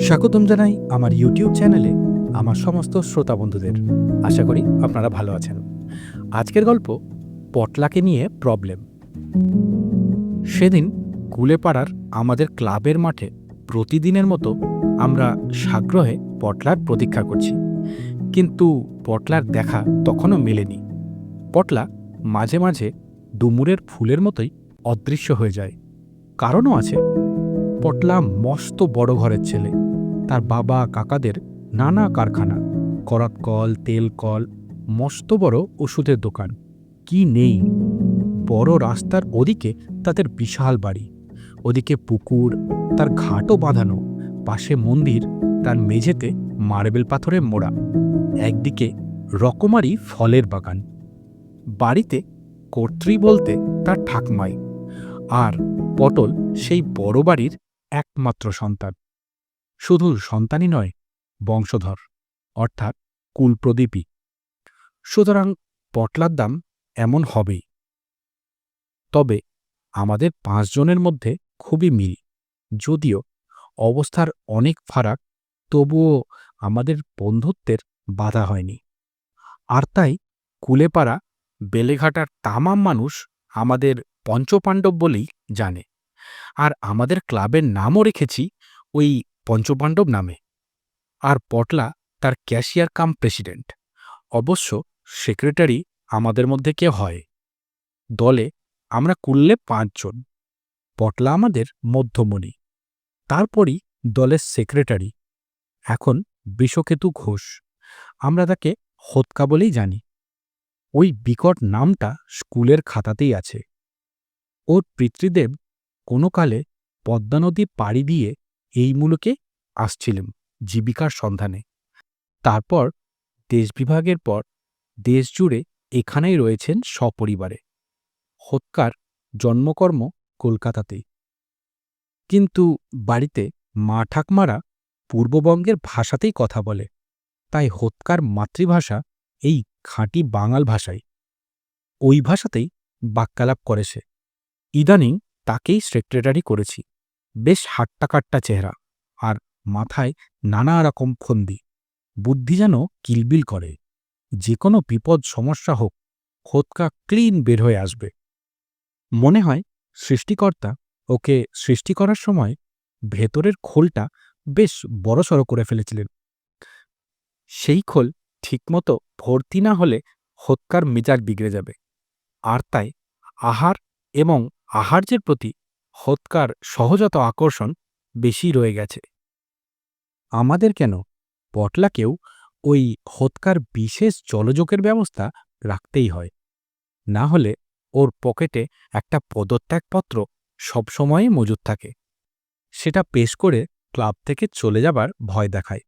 স্বাগতম জানাই আমার ইউটিউব চ্যানেলে আমার সমস্ত শ্রোতা বন্ধুদের। আশা করি আপনারা ভালো আছেন। আজকের গল্প পটলাকে নিয়ে প্রবলেম। সেদিন কুলেপাড়ার আমাদের ক্লাবের মাঠে প্রতিদিনের মতো আমরা সাগ্রহে পটলার প্রতীক্ষা করছি, কিন্তু পটলার দেখা তখনও মেলেনি। পটলা মাঝে মাঝে ডুমুরের ফুলের মতোই অদৃশ্য হয়ে যায়। কারণও আছে। পটলা মস্ত বড় ঘরের ছেলে। তার বাবা কাকাদের নানা কারখানা, করাত কল, তেল কল, মস্ত বড় ওষুধের দোকান, কি নেই। বড় রাস্তার ওদিকে তাদের বিশাল বাড়ি, ওদিকে পুকুর, তার ঘাটও বাঁধানো, পাশে মন্দির, তার মেঝেতে মার্বেল পাথরে মোড়া, একদিকে রকমারি ফলের বাগান। বাড়িতে কর্ত্রী বলতে তার ঠাকমাই, আর পটল সেই বড় বাড়ির একমাত্র সন্তান। শুধু সন্তানই নয়, বংশধর, অর্থাৎ কুলপ্রদীপী। সুতরাং পটলার দাম এমন হবেই। তবে আমাদের ৫ জনের মধ্যে খুবই মিল। যদিও অবস্থার অনেক ফারাক, তবুও আমাদের বন্ধুত্বের বাধা হয়নি। আর তাই কুলেপাড়া বেলেঘাটার তামাম মানুষ আমাদের পঞ্চপাণ্ডব বলেই জানে। আর আমাদের ক্লাবের নামও রেখেছি ওই পঞ্চপাণ্ডব নামে। আর পটলা তার ক্যাশিয়ার কাম প্রেসিডেন্ট। অবশ্য সেক্রেটারি আমাদের মধ্যে কে হয়। দলে আমরা কুললে ৫ জন। পটলা আমাদের মধ্যমণি। তারপরই দলের সেক্রেটারি, এখন বৃষকেতু ঘোষ। আমরা তাকে হোতকা বলেই জানি। ওই বিকট নামটা স্কুলের খাতাতেই আছে। ওর পিতৃদেব কোনো কালে পদ্মা নদী পাড়ি দিয়ে এই মুলুকে আসছিলেন জীবিকার সন্ধানে। তারপর দেশবিভাগের পর দেশজুড়ে এখানেই রয়েছেন সপরিবারে। হোতকার জন্মকর্ম কলকাতাতেই, কিন্তু বাড়িতে মা ঠাকমারা পূর্ববঙ্গের ভাষাতেই কথা বলে। তাই হোতকার মাতৃভাষা এই খাঁটি বাঙাল ভাষাই। ওই ভাষাতেই বাক্যালাপ করে সে। ইদানিং তাকেই সেক্রেটারি করেছি। বেশ হাট্টাকাট্টা চেহারা, আর মাথায় নানা রকম ফন্দি। বুদ্ধি যেন কিলবিল করে। যে কোনো বিপদ সমস্যা হোক, হোতকা ক্লিন বের হয়ে আসবে। মনে হয় সৃষ্টিকর্তা ওকে সৃষ্টি করার সময় ভেতরের খোলটা বেশ বড়সড় করে ফেলেছিলেন। সেই খোল ঠিকমতো ভর্তি না হলে হোতকার মেজাজ বিগড়ে যাবে। আর তাই আহার এবং আহার্যের প্রতি হোতকার সহজাত আকর্ষণ বেশি রয়ে গেছে। আমাদের কেন, পটলাকেও ওই হোতকার বিশেষ জলযোগের ব্যবস্থা রাখতেই হয়। না হলে ওর পকেটে একটা পদত্যাগপত্র সবসময়ই মজুদ থাকে। সেটা পেশ করে ক্লাব থেকে চলে যাবার ভয় দেখায়।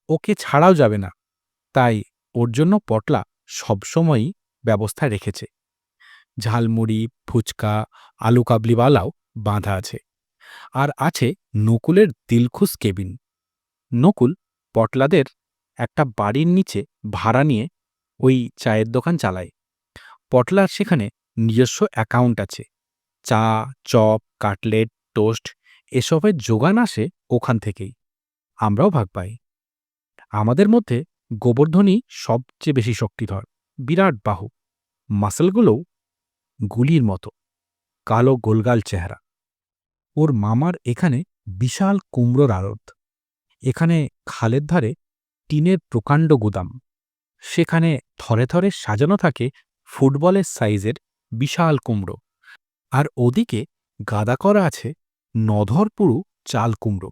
ওকে ছাড়াও যাবে না, তাই ওর জন্য পটলা সবসময়ই ব্যবস্থা রেখেছে। ঝালমুড়ি, ফুচকা, আলু কাবলিওয়ালাও বাঁধা আছে। আর আছে নকুলের দিলখুশ কেবিন। নকুল পটলাদের একটা বাড়ির নিচে ভাড়া নিয়ে ওই চায়ের দোকান চালায়। পটলার সেখানে নিজস্ব অ্যাকাউন্ট আছে। চা, চপ, কাটলেট, টোস্ট এসবের যোগান আসে ওখান থেকেই। আমরাও ভাগ পাই। আমাদের মধ্যে গোবর্ধনই সবচেয়ে বেশি শক্তিধর। বিরাট বাহু, মাসলগুলোও গুলির মতো, কালো গোলগাল চেহারা। ওর মামার এখানে বিশাল কুমড়োর আড়ত। এখানে খালের ধারে টিনের প্রকাণ্ড গুদাম। সেখানে থরে থরে সাজানো থাকে ফুটবলের সাইজের বিশাল কুমড়ো। আর ওদিকে গাদা করা আছে নধরপুরু চাল কুমড়ো,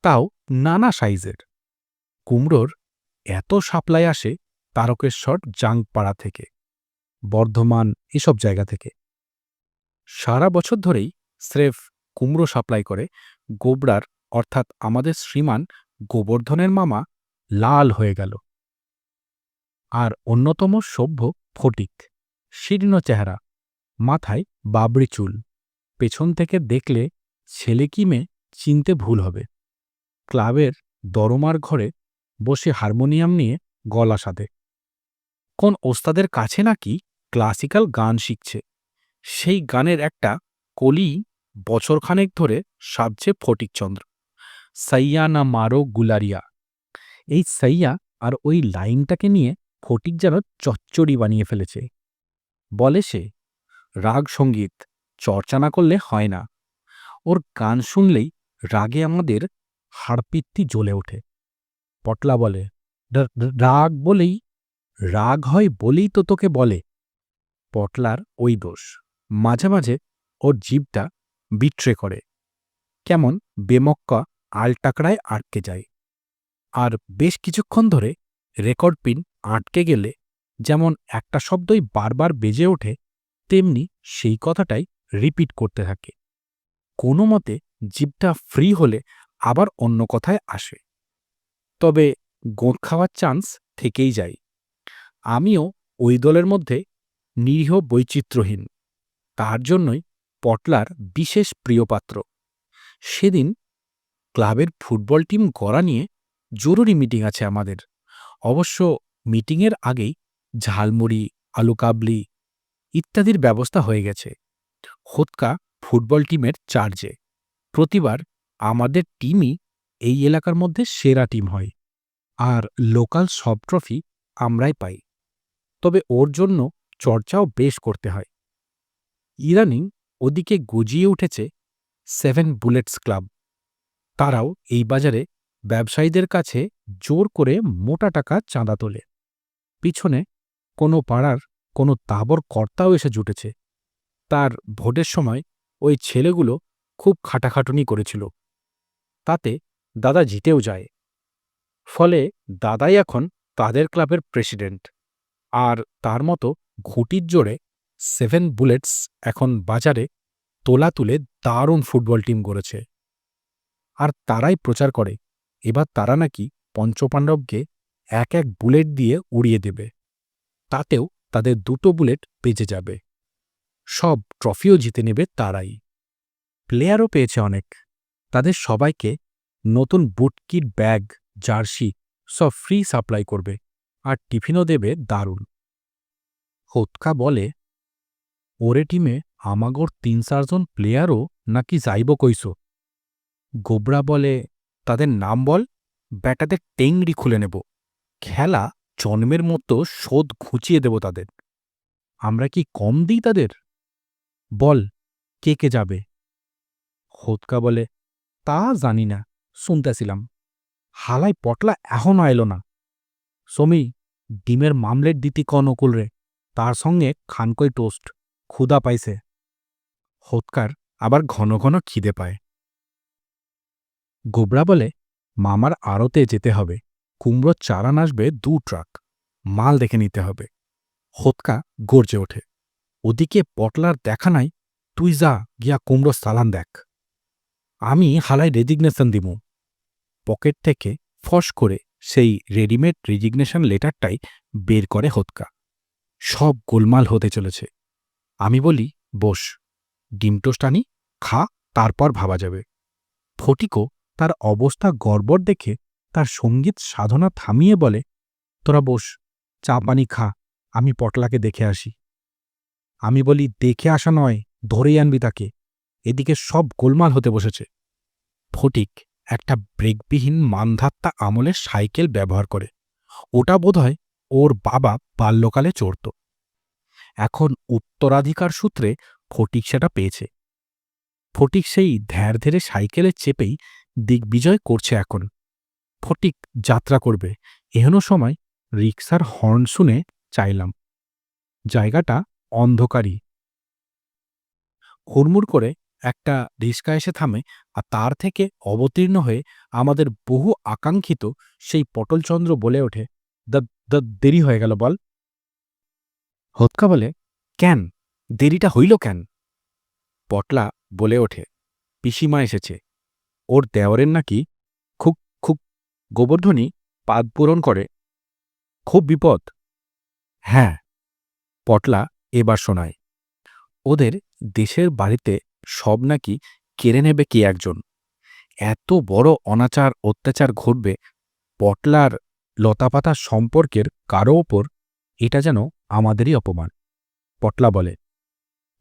তাও নানা সাইজের। কুমড়োর এত সাপ্লাই আসে তারকেশ্বর জাংপাড়া থেকে, বর্ধমান, এসব জায়গা থেকে। সারা বছর ধরেই স্রেফ কুমড়ো সাপ্লাই করে গোবরার, অর্থাৎ আমাদের শ্রীমান গোবর্ধনের মামা লাল হয়ে গেল। আর অন্যতম সভ্য ফটিক, শীর্ণ চেহারা, মাথায় বাবরি চুল। পেছন থেকে দেখলে ছেলে কি মেয়ে চিনতে ভুল হবে। ক্লাবের দরমার ঘরে বসে হারমোনিয়াম নিয়ে গলা সাধে। কোন ওস্তাদের কাছে নাকি ক্লাসিক্যাল গান শিখছে। সেই গানের একটা কলি বছরখানেক ধরে সাধছে ফটিকচন্দ্র। সাইয়া না মারো গুলারিয়া। এই সাইয়া আর ওই লাইনটাকে নিয়ে ফটিক যেন চচ্চড়ি বানিয়ে ফেলেছে। বলে সে, রাগ সঙ্গীত চর্চা না করলে হয় না। ওর গান শুনলেই রাগে আমাদের হাড়পিত্তি জ্বলে ওঠে। পটলা বলে, রাগ বলেই, রাগ হয় বলেই তো তোকে বলে। পটলার ওই দোষ, মাঝে মাঝে ওর জিভটা বিট্রে করে, কেমন বেমক্কা আলটাকড়ায় আটকে যায়। আর বেশ কিছুক্ষণ ধরে রেকর্ড পিন আটকে গেলে যেমন একটা শব্দই বারবার বেজে ওঠে, তেমনি সেই কথাটাই রিপিট করতে থাকে। কোনো মতে জিভটা ফ্রি হলে আবার অন্য কথায় আসে, তবে গোঁদ খাওয়ার চান্স থেকেই যায়। আমিও ওই দলের মধ্যে নিরীহ বৈচিত্র্যহীন, তার জন্যই পটলার বিশেষ প্রিয়পাত্র। সেদিন ক্লাবের ফুটবল টিম গড়া নিয়ে জরুরি মিটিং আছে আমাদের। অবশ্য মিটিংয়ের আগেই ঝালমুড়ি, আলু কাবলি ইত্যাদির ব্যবস্থা হয়ে গেছে। হোৎকা ফুটবল টিমের চার্জে। প্রতিবার আমাদের টিমই এই এলাকার মধ্যে সেরা টিম হয়, আর লোকাল সব ট্রফি আমরাই পাই। তবে ওর জন্য চর্চাও বেশ করতে হয়। ইদানিং ওদিকে গজিয়ে উঠেছে 7 বুলেটস ক্লাব। তারাও এই বাজারে ব্যবসায়ীদের কাছে জোর করে মোটা টাকা চাঁদা তোলে। পিছনে কোনো পাড়ার কোনো তাবর কর্তাও এসে জুটেছে। তার ভোটের সময় ওই ছেলেগুলো খুব খাটাখাটুনি করেছিল, তাতে দাদা জিতেও যায়। ফলে দাদাই এখন তাদের ক্লাবের প্রেসিডেন্ট। আর তার মতো ঘুঁটির জোরে 7 বুলেটস এখন বাজারে তোলা তুলে দারুণ ফুটবল টিম গড়েছে। আর তারাই প্রচার করে এবার তারা নাকি পঞ্চপাণ্ডবকে এক এক বুলেট দিয়ে উড়িয়ে দেবে, তাতেও তাদের 2টো বুলেট বেঁচে যাবে। সব ট্রফিও জিতে নেবে তারাই। প্লেয়ারও পেয়েছে অনেক। তাদের সবাইকে নতুন বুটকিট, ব্যাগ, জার্সি সব ফ্রি সাপ্লাই করবে, আর টিফিনও দেবে দারুণ। হোৎকা বলে, ওরে টিমে আমাগর 3-4 জন প্লেয়ারও নাকি যাইব কইস। গোবরা বলে, তাদের নাম বল, ব্যাটাদের টেংরি খুলে নেব। খেলা জন্মের মতো শোধ ঘুচিয়ে দেব তাদের। আমরা কি কম দিই তাদের? বল, কে কে যাবে? হোৎকা বলে, তা জানি না, শুনতেছিলাম। হালাই পটলা এখনও আইল না। সমী, ডিমের মামলেট দিতি ক নকুল রে, তার সঙ্গে খানকই টোস্ট, ক্ষুদা পাইছে। হোৎকার আবার ঘন ঘন খিদে পায়। গোবরা বলে, মামার আড়তে যেতে হবে, কুমড়োর চারান আসবে 2 ট্রাক, মাল দেখে নিতে হবে। হোৎকা গর্জে ওঠে, ওদিকে পটলার দেখা নাই, তুই যা গিয়া কুমড়োর সালান দেখ। আমি হালাই রেজিগনেশন দিমু। পকেট থেকে ফস করে সেই রেডিমেড রেজিগনেশন লেটারটাই বের করে হোৎকা। সব গোলমাল হতে চলেছে। আমি বলি, বস, ডিম টোস্ট আনি, খা, তারপর ভাবা যাবে। ফটিকও তার অবস্থা গড়বড় দেখে তার সঙ্গীত সাধনা থামিয়ে বলে, তোরা বস, চা পানি খা, আমি পটলাকে দেখে আসি। আমি বলি, দেখে আসা নয়, ধরেই আনবি তাকে, এদিকে সব গোলমাল হতে বসেছে। ফটিক একটা ব্রেকবিহীন মানধাত্তা আমলের সাইকেল ব্যবহার করে। ওটা বোধহয় ওর বাবা বাল্যকালে চড়ত। এখন উত্তরাধিকার সূত্রে ফটিক সেটা পেয়েছে। ফটিক সেই ধ্যার ধেরে সাইকেলে চেপেই দিগ্বিজয় করছে এখন। ফটিক যাত্রা করবে এহেন সময় রিক্সার হর্ন শুনে চাইলাম। জায়গাটা অন্ধকারই। হুড়মুড় করে একটা রিক্সা এসে থামে, আর তার থেকে অবতীর্ণ হয়ে আমাদের বহু আকাঙ্ক্ষিত সেই পটলচন্দ্র বলে ওঠে, দ্য দেরি হয়ে গেল বল। হোৎকা বলে, কেন দেরিটা হইল কেন? পটলা বলে ওঠে, পিসিমা এসেছে, ওর দেওরের নাকি খুব খুব গোবর্ধনী পাদ পূরণ করে, খুব বিপদ। হ্যাঁ, পটলা এবার শোনায়, ওদের দেশের বাড়িতে সব নাকি কেড়ে নেবে কে একজন। এত বড় অনাচার অত্যাচার ঘটবে পটলার লতাপাতা সম্পর্কের কারো ওপর, এটা যেন আমাদেরই অপমান। পটলা বলে,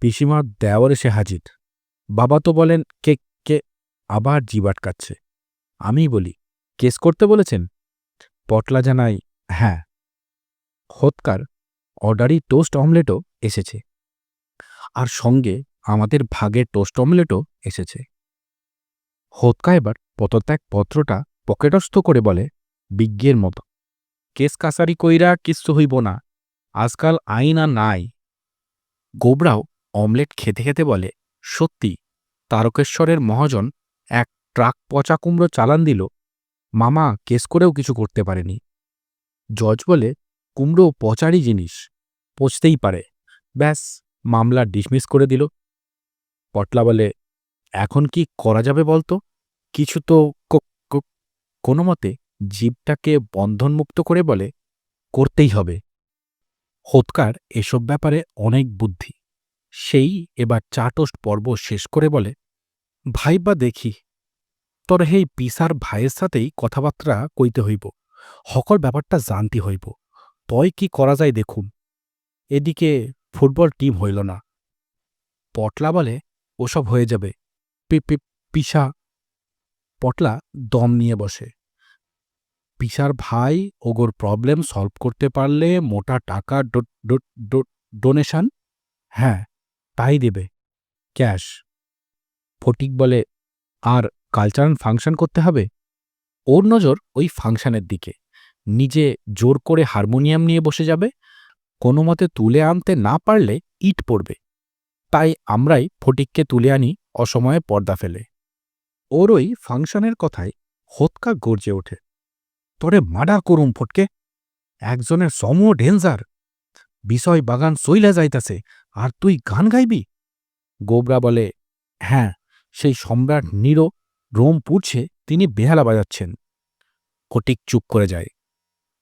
পিসিমার দেওর এসে হাজির। বাবা তো বলেন কে কে, আবার জিভ আটকাচ্ছে। আমি বলি, কেস করতে বলেছেন? পটলা জানাই, হ্যাঁ। হোতকার অর্ডারি টোস্ট অমলেটও এসেছে, আর সঙ্গে আমাদের ভাগের টোস্ট অমলেটও এসেছে। হোতকা এবার পদত্যাগ পত্রটা পকেটস্থ করে বলে, বিজ্ঞের মতো, কেস কাছারি কইরা কিচ্ছু হইব না, আজকাল আইন আর নাই। গোবরাও অমলেট খেতে খেতে বলে, সত্যি, তারকেশ্বরের মহাজন এক ট্রাক পচা কুমড়ো চালান দিল, মামা কেস করেও কিছু করতে পারেনি। জজ বলে, কুমড়ো পচারই জিনিস, পচতেই পারে, ব্যাস, মামলা ডিসমিস করে দিল। পটলা বলে, এখন কি করা যাবে বলতো? কিছু তো কোনো মতে জীবটাকে বন্ধনমুক্ত করে বলে, করতেই হবে। হোতকার এসব ব্যাপারে অনেক বুদ্ধি। সেই এবার চা টোস্ট পর্ব শেষ করে বলে, ভাইবা দেখি, তোর হেই পিসার ভাইয়ের সাথেই কথাবার্তা কইতে হইব, হকর ব্যাপারটা জানতে হইব, তয় কি করা যায় দেখুন। এদিকে ফুটবল টিম হইল না। পটলা বলে, ওসব হয়ে যাবে। পিসা। পটলা দম নিয়ে বসে। পিসার ভাই ওগোর প্রবলেম সলভ করতে পারলে মোটা টাকা ডোনেশন, হ্যাঁ, তাই দেবে, ক্যাশ। ফটিক বলে, আর কালচারাল ফাংশন করতে হবে। ওর নজর ওই ফাংশনের দিকে। নিজে জোর করে হারমোনিয়াম নিয়ে বসে যাবে, কোনো মতে তুলে আনতে না পারলে ইট পড়বে, তাই আমরাই ফটিককে তুলে আনি অসময়ে পর্দা ফেলে। ওর ওই ফাংশনের কথায় হোতকা গর্জে ওঠে, তোরে মার্ডার করুম ফটকে, একজনের সম ডেঞ্জার, বিষয় বাগান সইলা যাইতাছে, আর তুই গান গাইবি? গোবরা বলে, হ্যাঁ, সেই সম্রাট নীরো রোম পুড়ছে, তিনি বেহালা বাজাচ্ছেন। ফটিক চুপ করে যায়।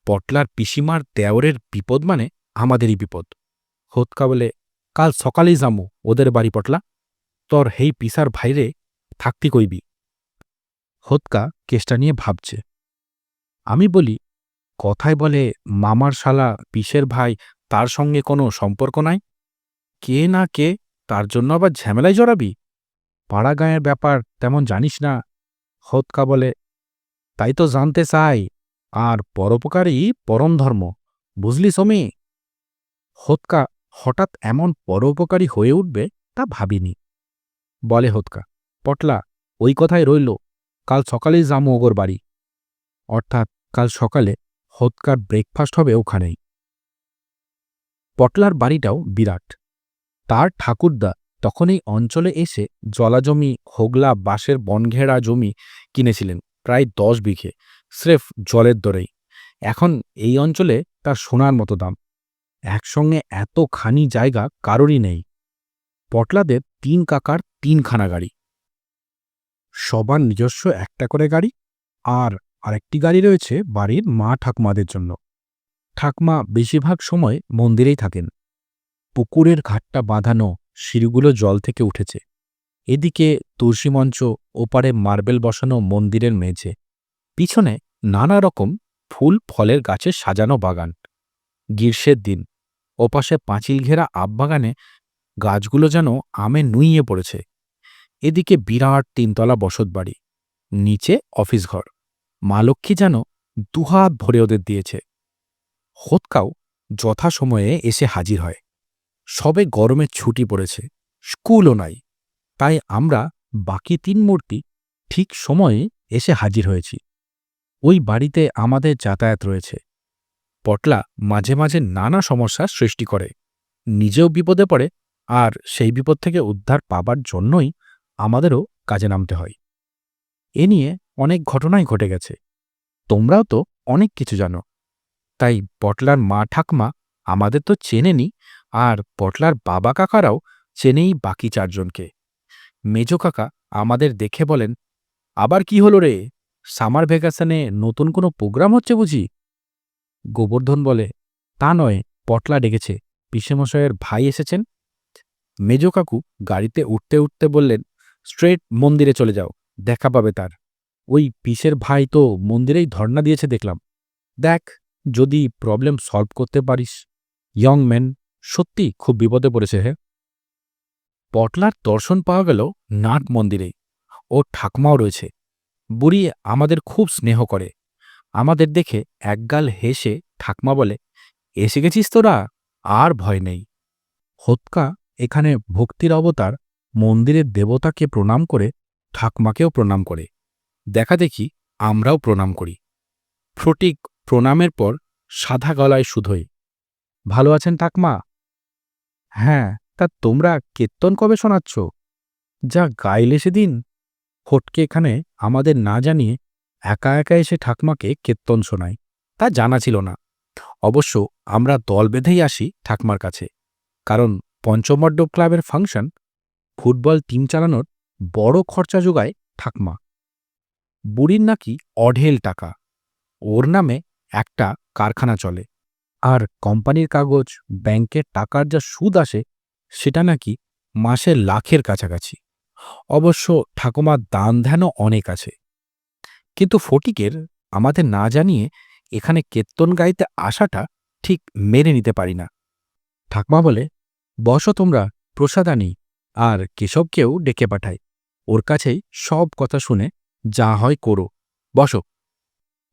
পটলার পিসিমার দেওরের বিপদ মানে আমাদেরই বিপদ। হোতকা বলে, কাল সকালেই যামু ওদের বাড়ি পটলা, তোর হেই পিসার ভাইরে থাকতি কইবি। হোতকা কেসটা নিয়ে ভাবছে। আমি বলি, কথায় বলে মামার শালা পিসের ভাই, তার সঙ্গে কোনো সম্পর্ক নাই, কে না কে, তার জন্য আবার ঝামেলায় জড়াবি? পাড়া গাঁয়ের ব্যাপার তেমন জানিস না। হোতকা বলে, তাই তো জানতে চাই, আর পরোপকারই পরম ধর্ম, বুঝলি সমী? হোতকা হঠাৎ এমন পরোপকারী হয়ে উঠবে তা ভাবিনি। বলে হোতকা, পটলা, ওই কথাই রইল, কাল সকালেই যামু ওগোর বাড়ি। অর্থাৎ কাল সকালে হোতকার ব্রেকফাস্ট হবে ওখানেই। পটলার বাড়িটাও বিরাট। তার ঠাকুরদা তখন এই অঞ্চলে এসে জলাজমি, হোগলা, বাঁশের বনঘেরা জমি কিনেছিলেন প্রায় 10 বিঘে, স্রেফ জলের দরেই। এখন এই অঞ্চলে তার সোনার মতো দাম। একসঙ্গে এতখানি জায়গা কারোরই নেই। পটলাদের 3 কাকার 3খানা গাড়ি, সবার নিজস্ব একটা করে গাড়ি, আর আরেকটি গাড়ি রয়েছে বাড়ির মা ঠাকুমাদের জন্য। ঠাকমা বেশিরভাগ সময় মন্দিরেই থাকেন। পুকুরের ঘাটটা বাঁধানো, সিঁড়িগুলো জল থেকে উঠেছে। এদিকে তুলসীমঞ্চ, ওপারে মার্বেল বসানো মন্দিরের মেঝে, পিছনে নানা রকম ফুল ফলের গাছে সাজানো বাগান। গ্রীষ্মের দিন ওপাশে পাঁচিল ঘেরা আপবাগানে গাছগুলো যেন আমে নুইয়ে পড়েছে। এদিকে বিরাট 3তলা বসতবাড়ি, নিচে অফিস ঘর। মা লক্ষ্মী যেন দুহাত ভরে ওদের দিয়েছে। হোতকাও যথাসময়ে এসে হাজির হয়। সবে গরমের ছুটি পড়েছে, স্কুলও নাই, তাই আমরা বাকি 3 মূর্তি ঠিক সময়ে এসে হাজির হয়েছি। ওই বাড়িতে আমাদের যাতায়াত রয়েছে। পটলা মাঝে মাঝে নানা সমস্যার সৃষ্টি করে, নিজেও বিপদে পড়ে, আর সেই বিপদ থেকে উদ্ধার পাবার জন্যই আমাদেরও কাজে নামতে হয়। এ নিয়ে অনেক ঘটনাই ঘটে গেছে, তোমরাও তো অনেক কিছু জানো। তাই পটলার মা ঠাকমা আমাদের তো চেনেনি, আর পটলার বাবা কাকারাও চেনেই বাকি 4 জনকে। মেজো কাকা আমাদের দেখে বলেন, আবার কি হলো রে, সামার ভ্যাকেশনে নতুন কোনো প্রোগ্রাম হচ্ছে বুঝি? গোবর্ধন বলে, তা নয়, পটলা ডেকেছে, পিসেমশায়ের ভাই এসেছেন। মেজো কাকু গাড়িতে উঠতে উঠতে বললেন, স্ট্রেট মন্দিরে চলে যাও, দেখা পাবে তার। ওই পিসের ভাই তো মন্দিরেই ধর্ণা দিয়েছে দেখলাম, দেখ যদি প্রবলেম সলভ করতে পারিস। ইয়ং ম্যান, সত্যি খুব বিপদে পড়েছে হে। পটলার দর্শন পাওয়া গেল নাট মন্দিরেই, ওর ঠাকমাও রয়েছে। বুড়ি আমাদের খুব স্নেহ করে। আমাদের দেখে একগাল হেসে ঠাকমা বলে, এসে গেছিস তোরা, আর ভয় নেই। হোতকা এখানে ভক্তির অবতার মন্দিরের দেবতাকে প্রণাম করে ঠাকমাকেও প্রণাম করে। দেখা দেখি আমরাও প্রণাম করি। ফটিক প্রণামের পর সাদা গলায় শুধোয়, ভালো আছেন ঠাকমা? হ্যাঁ, তা তোমরা কীর্তন কবে শোনাচ্ছ? যা গাইলে সেদিন। ফটকে এখানে আমাদের না জানিয়ে একা একা এসে ঠাকমাকে কীর্তন শোনায়। তা জানা ছিল না। অবশ্য আমরা দল বেঁধেই আসি ঠাকমার কাছে, কারণ পঞ্চমণ্ডপ ক্লাবের ফাংশন, ফুটবল টিম চালানোর বড় খরচা যোগায় ঠাকমা। বুড়ির নাকি অঢেল টাকা। ওর নামে একটা কারখানা চলে, আর কোম্পানির কাগজ, ব্যাংকের টাকার যা সুদ আসে সেটা নাকি মাসে লাখের কাছাকাছি। অবশ্য ঠাকুমার দান ধ্যানও অনেক আছে। কিন্তু ফটিকের আমাদের না জানিয়ে এখানে কীর্তন গাইতে আসাটা ঠিক মেনে নিতে পারি না। ঠাকমা বলে, বসো তোমরা, প্রসাদ আনি, আর কেশবকেও ডেকে পাঠায়। ওর কাছেই সব কথা শুনে যা হয় করো, বসো।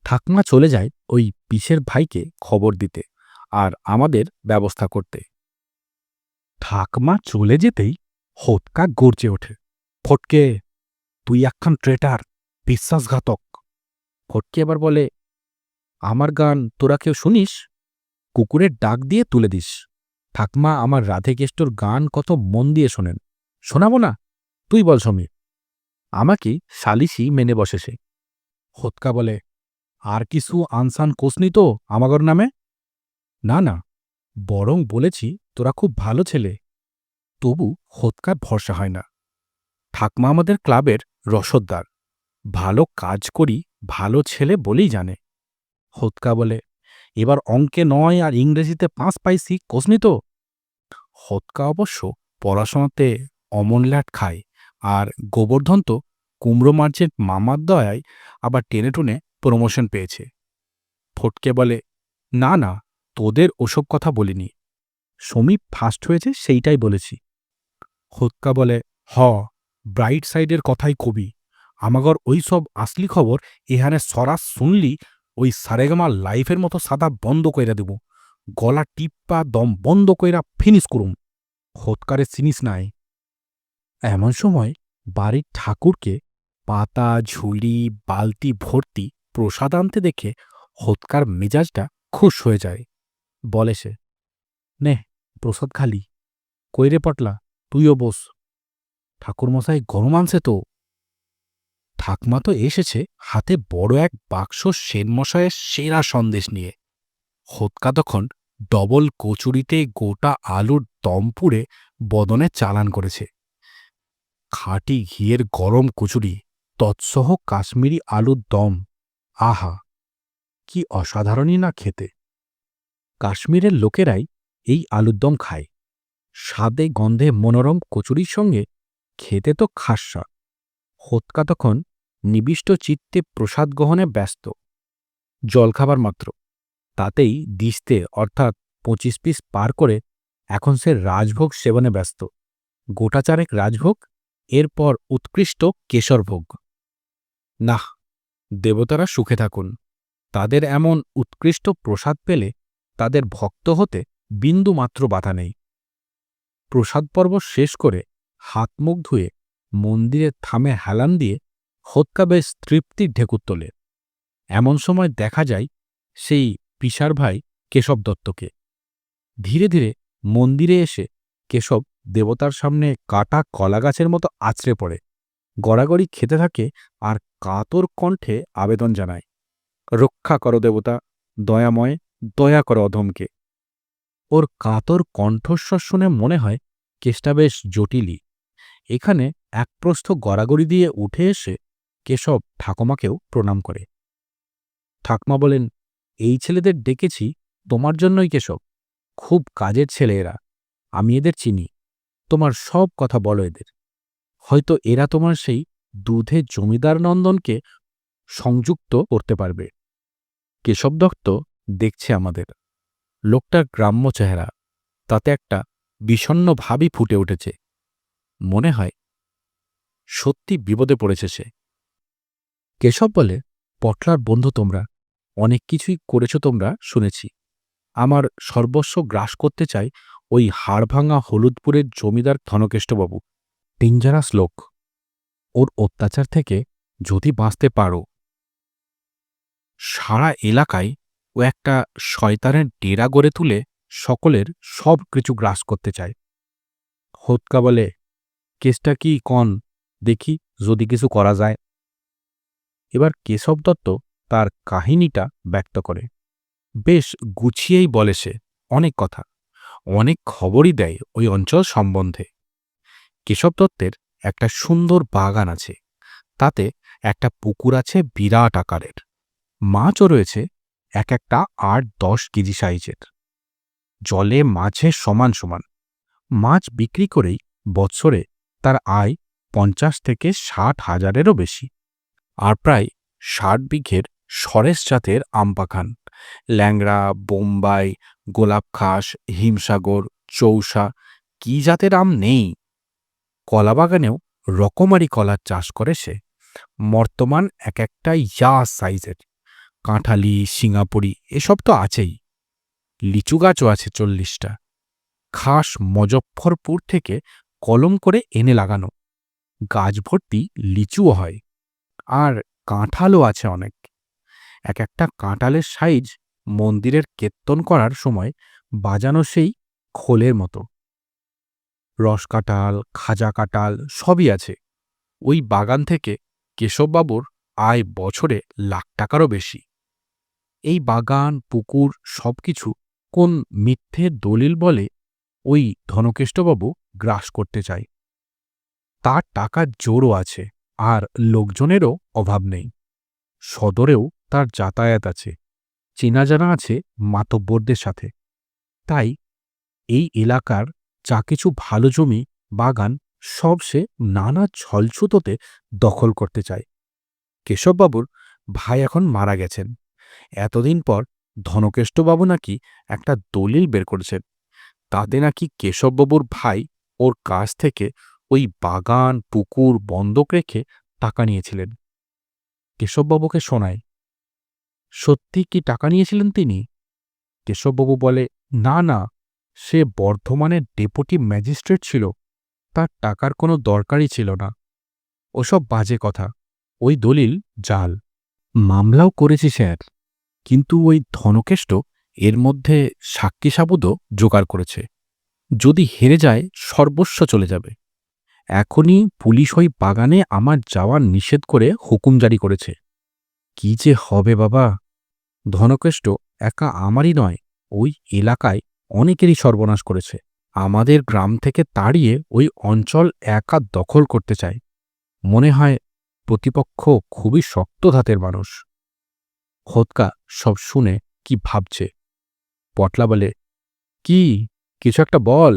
ঠাকমা চলে যায় ওই পিসের ভাইকে খবর দিতে আর আমাদের ব্যবস্থা করতে। ঠাকমা চলে যেতেই হোতকা গর্জে ওঠে, ফটকে, তুই একখান ট্রেটার, বিশ্বাসঘাতক। ফটকে এবার বলে, আমার গান তোরা কেউ শুনিস? কুকুরের ডাক দিয়ে তুলে দিস। ঠাকমা আমার রাধেকেষ্টর গান কত মন দিয়ে শোনেন, শোনাবো না? তুই বল সমীর। আমাকে সালিসি মেনে বসে সে। হোতকা বলে, আর কিছু আনসান কোসনি তো আমাগর নামে? না না, বরং বলেছি তোরা খুব ভালো ছেলে। তবু হোতকার ভরসা হয় না। ঠাকমা আমাদের ক্লাবের রসদদার, ভালো কাজ করি, ভালো ছেলে বলেই জানে। হোতকা বলে, এবার অঙ্কে 9 আর ইংরেজিতে 5 পাইছি, কোসনি তো? হোতকা অবশ্য পড়াশোনাতে অমনল্যাট খায়, আর গোবর্ধন তো কুমড়ো মার্চের মামার দয়ায় আবার টেনে টুনে প্রমোশন পেয়েছে। ফটকে বলে, না না, তোদের ওসব কথা বলিনি, সমীপ ফার্স্ট হয়েছে সেইটাই বলেছি। হোতকা বলে, হ, ব্রাইট সাইডের কথাই কবি। আমাগর ওই সব আসলি খবর এখানে সরাস শুনলি ওই সারেগামা লাইফের মতো সাদা বন্ধ কইরা দেব, গলা টিপ্পা দম বন্ধ কইরা ফিনিশ করুম। হোতকারে চিনিস নাই। এমন সময় বাড়ির ঠাকুরকে পাতা, ঝুলি, বালতি ভর্তি প্রসাদ আনতে দেখে হোতকার মেজাজটা খুশ হয়ে যায়। বলে সে, নে, প্রসাদ খালি। কইরে পটলা, তুইও বস। ঠাকুরমশাই গরম আনছে তো। ঠাকমা তো এসেছে হাতে বড় এক বাক্স সেনমশায়ের সেরা সন্দেশ নিয়ে। হোতকা তখন ডবল কচুরিতে গোটা আলুর দম পুড়ে বদনে চালান করেছে। খাঁটি ঘিয়ের গরম কচুরি, তৎসহ কাশ্মীরি আলুর দম, আহা, কি অসাধারণই না খেতে। কাশ্মীরের লোকেরাই এই আলুর দম খায়। স্বাদে গন্ধে মনোরম কচুরির সঙ্গে খেতে তো খাস্যা। হোতকা তখন নিবিষ্ট চিত্তে প্রসাদ গ্রহণে ব্যস্ত। জলখাবার মাত্র, তাতেই দিস্তে অর্থাৎ 25 পিস পার করে এখন সে রাজভোগ সেবনে ব্যস্ত। গোটা চারেক রাজভোগ, এরপর উৎকৃষ্ট কেশরভোগ। নাহ, দেবতারা সুখে থাকুন, তাদের এমন উৎকৃষ্ট প্রসাদ পেলে তাদের ভক্ত হতে বিন্দুমাত্র বাধা নেই। প্রসাদ পর্ব শেষ করে হাত মুখ ধুয়ে মন্দিরের থামে হেলান দিয়ে হোতকা বেশ তৃপ্তির ঢেকুর তোলে। এমন সময় দেখা যায় সেই পিসার ভাই কেশব দত্তকে। ধীরে ধীরে মন্দিরে এসে কেশব দেবতার সামনে কাটা কলাগাছের মতো আছড়ে পড়ে, গড়াগড়ি খেতে থাকে আর কাতর কণ্ঠে আবেদন জানায়, রক্ষা করো দেবতা, দয়াময়, দয়া করো অধমকে। ওর কাতর কণ্ঠস্বর শুনে মনে হয় কেসটা বেশ জটিলই। এখানে এক প্রস্থ গড়াগড়ি দিয়ে উঠে এসে কেশব ঠাকুমাকেও প্রণাম করে। ঠাকমা বলেন, এই ছেলেদের ডেকেছি তোমার জন্যই কেশব, খুব কাজের ছেলে এরা, আমি এদের চিনি, তোমার সব কথা বলো এদের। হয়তো এরা তোমার সেই দুধে জমিদার নন্দনকে সংযুক্ত করতে পারবে। কেশব দত্ত দেখছে আমাদের। লোকটার গ্রাম্য চেহারা, তাতে একটা বিষণ্ণ ভাবই ফুটে উঠেছে। মনে হয় সত্যি বিপদে পড়েছে সে। কেশব বলে, পটলার বন্ধু তোমরা, অনেক কিছুই করেছো তোমরা শুনেছি। আমার সর্বস্ব গ্রাস করতে চাই ওই হাড়ভাঙা হলুদপুরের জমিদার ধনকেষ্টবাবু। ডেঞ্জারাস লোক। ওর অত্যাচার থেকে যদি বাঁচতে পারো, সারা এলাকায় ও একটা শয়তানের ডেরা গড়ে তুলে সকলের সব কিছু গ্রাস করতে চায়। হোতকা বলে, কেসটা কি কন দেখি, যদি কিছু করা যায়। এবার কেশব দত্ত তার কাহিনীটা ব্যক্ত করে। বেশ গুছিয়েই বলে সে, অনেক কথা, অনেক খবরই দেয় ওই অঞ্চল সম্বন্ধে। কেশব দত্তের একটা সুন্দর বাগান আছে, তাতে একটা পুকুর আছে বিরাট আকারের, মাছও রয়েছে এক একটা ৮-১০ কেজি সাইজের, জলে মাছের সমান সমান। মাছ বিক্রি করেই বৎসরে তার আয় ৫০ থেকে ৬০ হাজারেরও বেশি। আর প্রায় ৬০ বিঘের সরেস জাতের আম বাগান, ল্যাংড়া, বোম্বাই, গোলাপখাস, হিমসাগর, চৌসা, কি জাতের আম নেই। কলা বাগানেও রকমারি কলার চাষ করে সে, বর্তমান এক একটা ইয়া সাইজের। কাঁঠালি, সিঙ্গাপুরি এসব তো আছেই। লিচু গাছও আছে ৪০টা, খাস মজফ্ফরপুর থেকে কলম করে এনে লাগানো। গাছ ভর্তি লিচুও হয়, আর কাঁঠালও আছে অনেক। এক একটা কাঁঠালের সাইজ মন্দিরের কীর্তন করার সময় বাজানো সেই খোলের মতো। রসকাঁঠাল, খাজা কাঁঠাল সবই আছে। ওই বাগান থেকে কেশববাবুর আয় বছরে লাখ টাকারও বেশি। এই বাগান, পুকুর সবকিছু কোন মিথ্যে দলিল বলে ওই ধনকেষ্টবাবু গ্রাস করতে চায়। তার টাকার জোরও আছে, আর লোকজনেরও অভাব নেই। সদরেও তার যাতায়াত আছে, চেনা জানা আছে মাতব্বরদের সাথে। তাই এই এলাকার যা কিছু ভালো জমি, বাগান সব সে নানা ছলছুতোতে দখল করতে চায়। কেশববাবুর ভাই এখন মারা গেছেন। এতদিন পর ধনকেষ্টবাবু নাকি একটা দলিল বের করেছেন, তাতে নাকি কেশববাবুর ভাই ওর কাছ থেকে ওই বাগান, পুকুর বন্ধক রেখে টাকা নিয়েছিলেন। কেশববাবুকে শোনায়, সত্যি কি টাকা নিয়েছিলেন তিনি? কেশববাবু বলে, না না, সে বর্ধমানের ডেপুটি ম্যাজিস্ট্রেট ছিল, তার টাকার কোনো দরকারই ছিল না। ওসব বাজে কথা, ওই দলিল জাল। মামলাও করেছি স্যার, কিন্তু ওই ধনকেষ্ট এর মধ্যে সাক্ষী সাবুদও জোগাড় করেছে। যদি হেরে যায় সর্বস্ব চলে যাবে। এখনই পুলিশ ওই বাগানে আমার যাওয়ার নিষেধ করে হুকুম জারি করেছে। কি যে হবে বাবা! ধনকেষ্ট একা আমারই নয়, ওই এলাকায় অনেকেরই সর্বনাশ করেছে। আমাদের গ্রাম থেকে তাড়িয়ে ওই অঞ্চল একা দখল করতে চায়। মনে হয় প্রতিপক্ষ খুবই শক্ত ধাতের মানুষ। হোতকা সব শুনে কি ভাবছে। পটলা বলে, কি, কিছু একটা বল।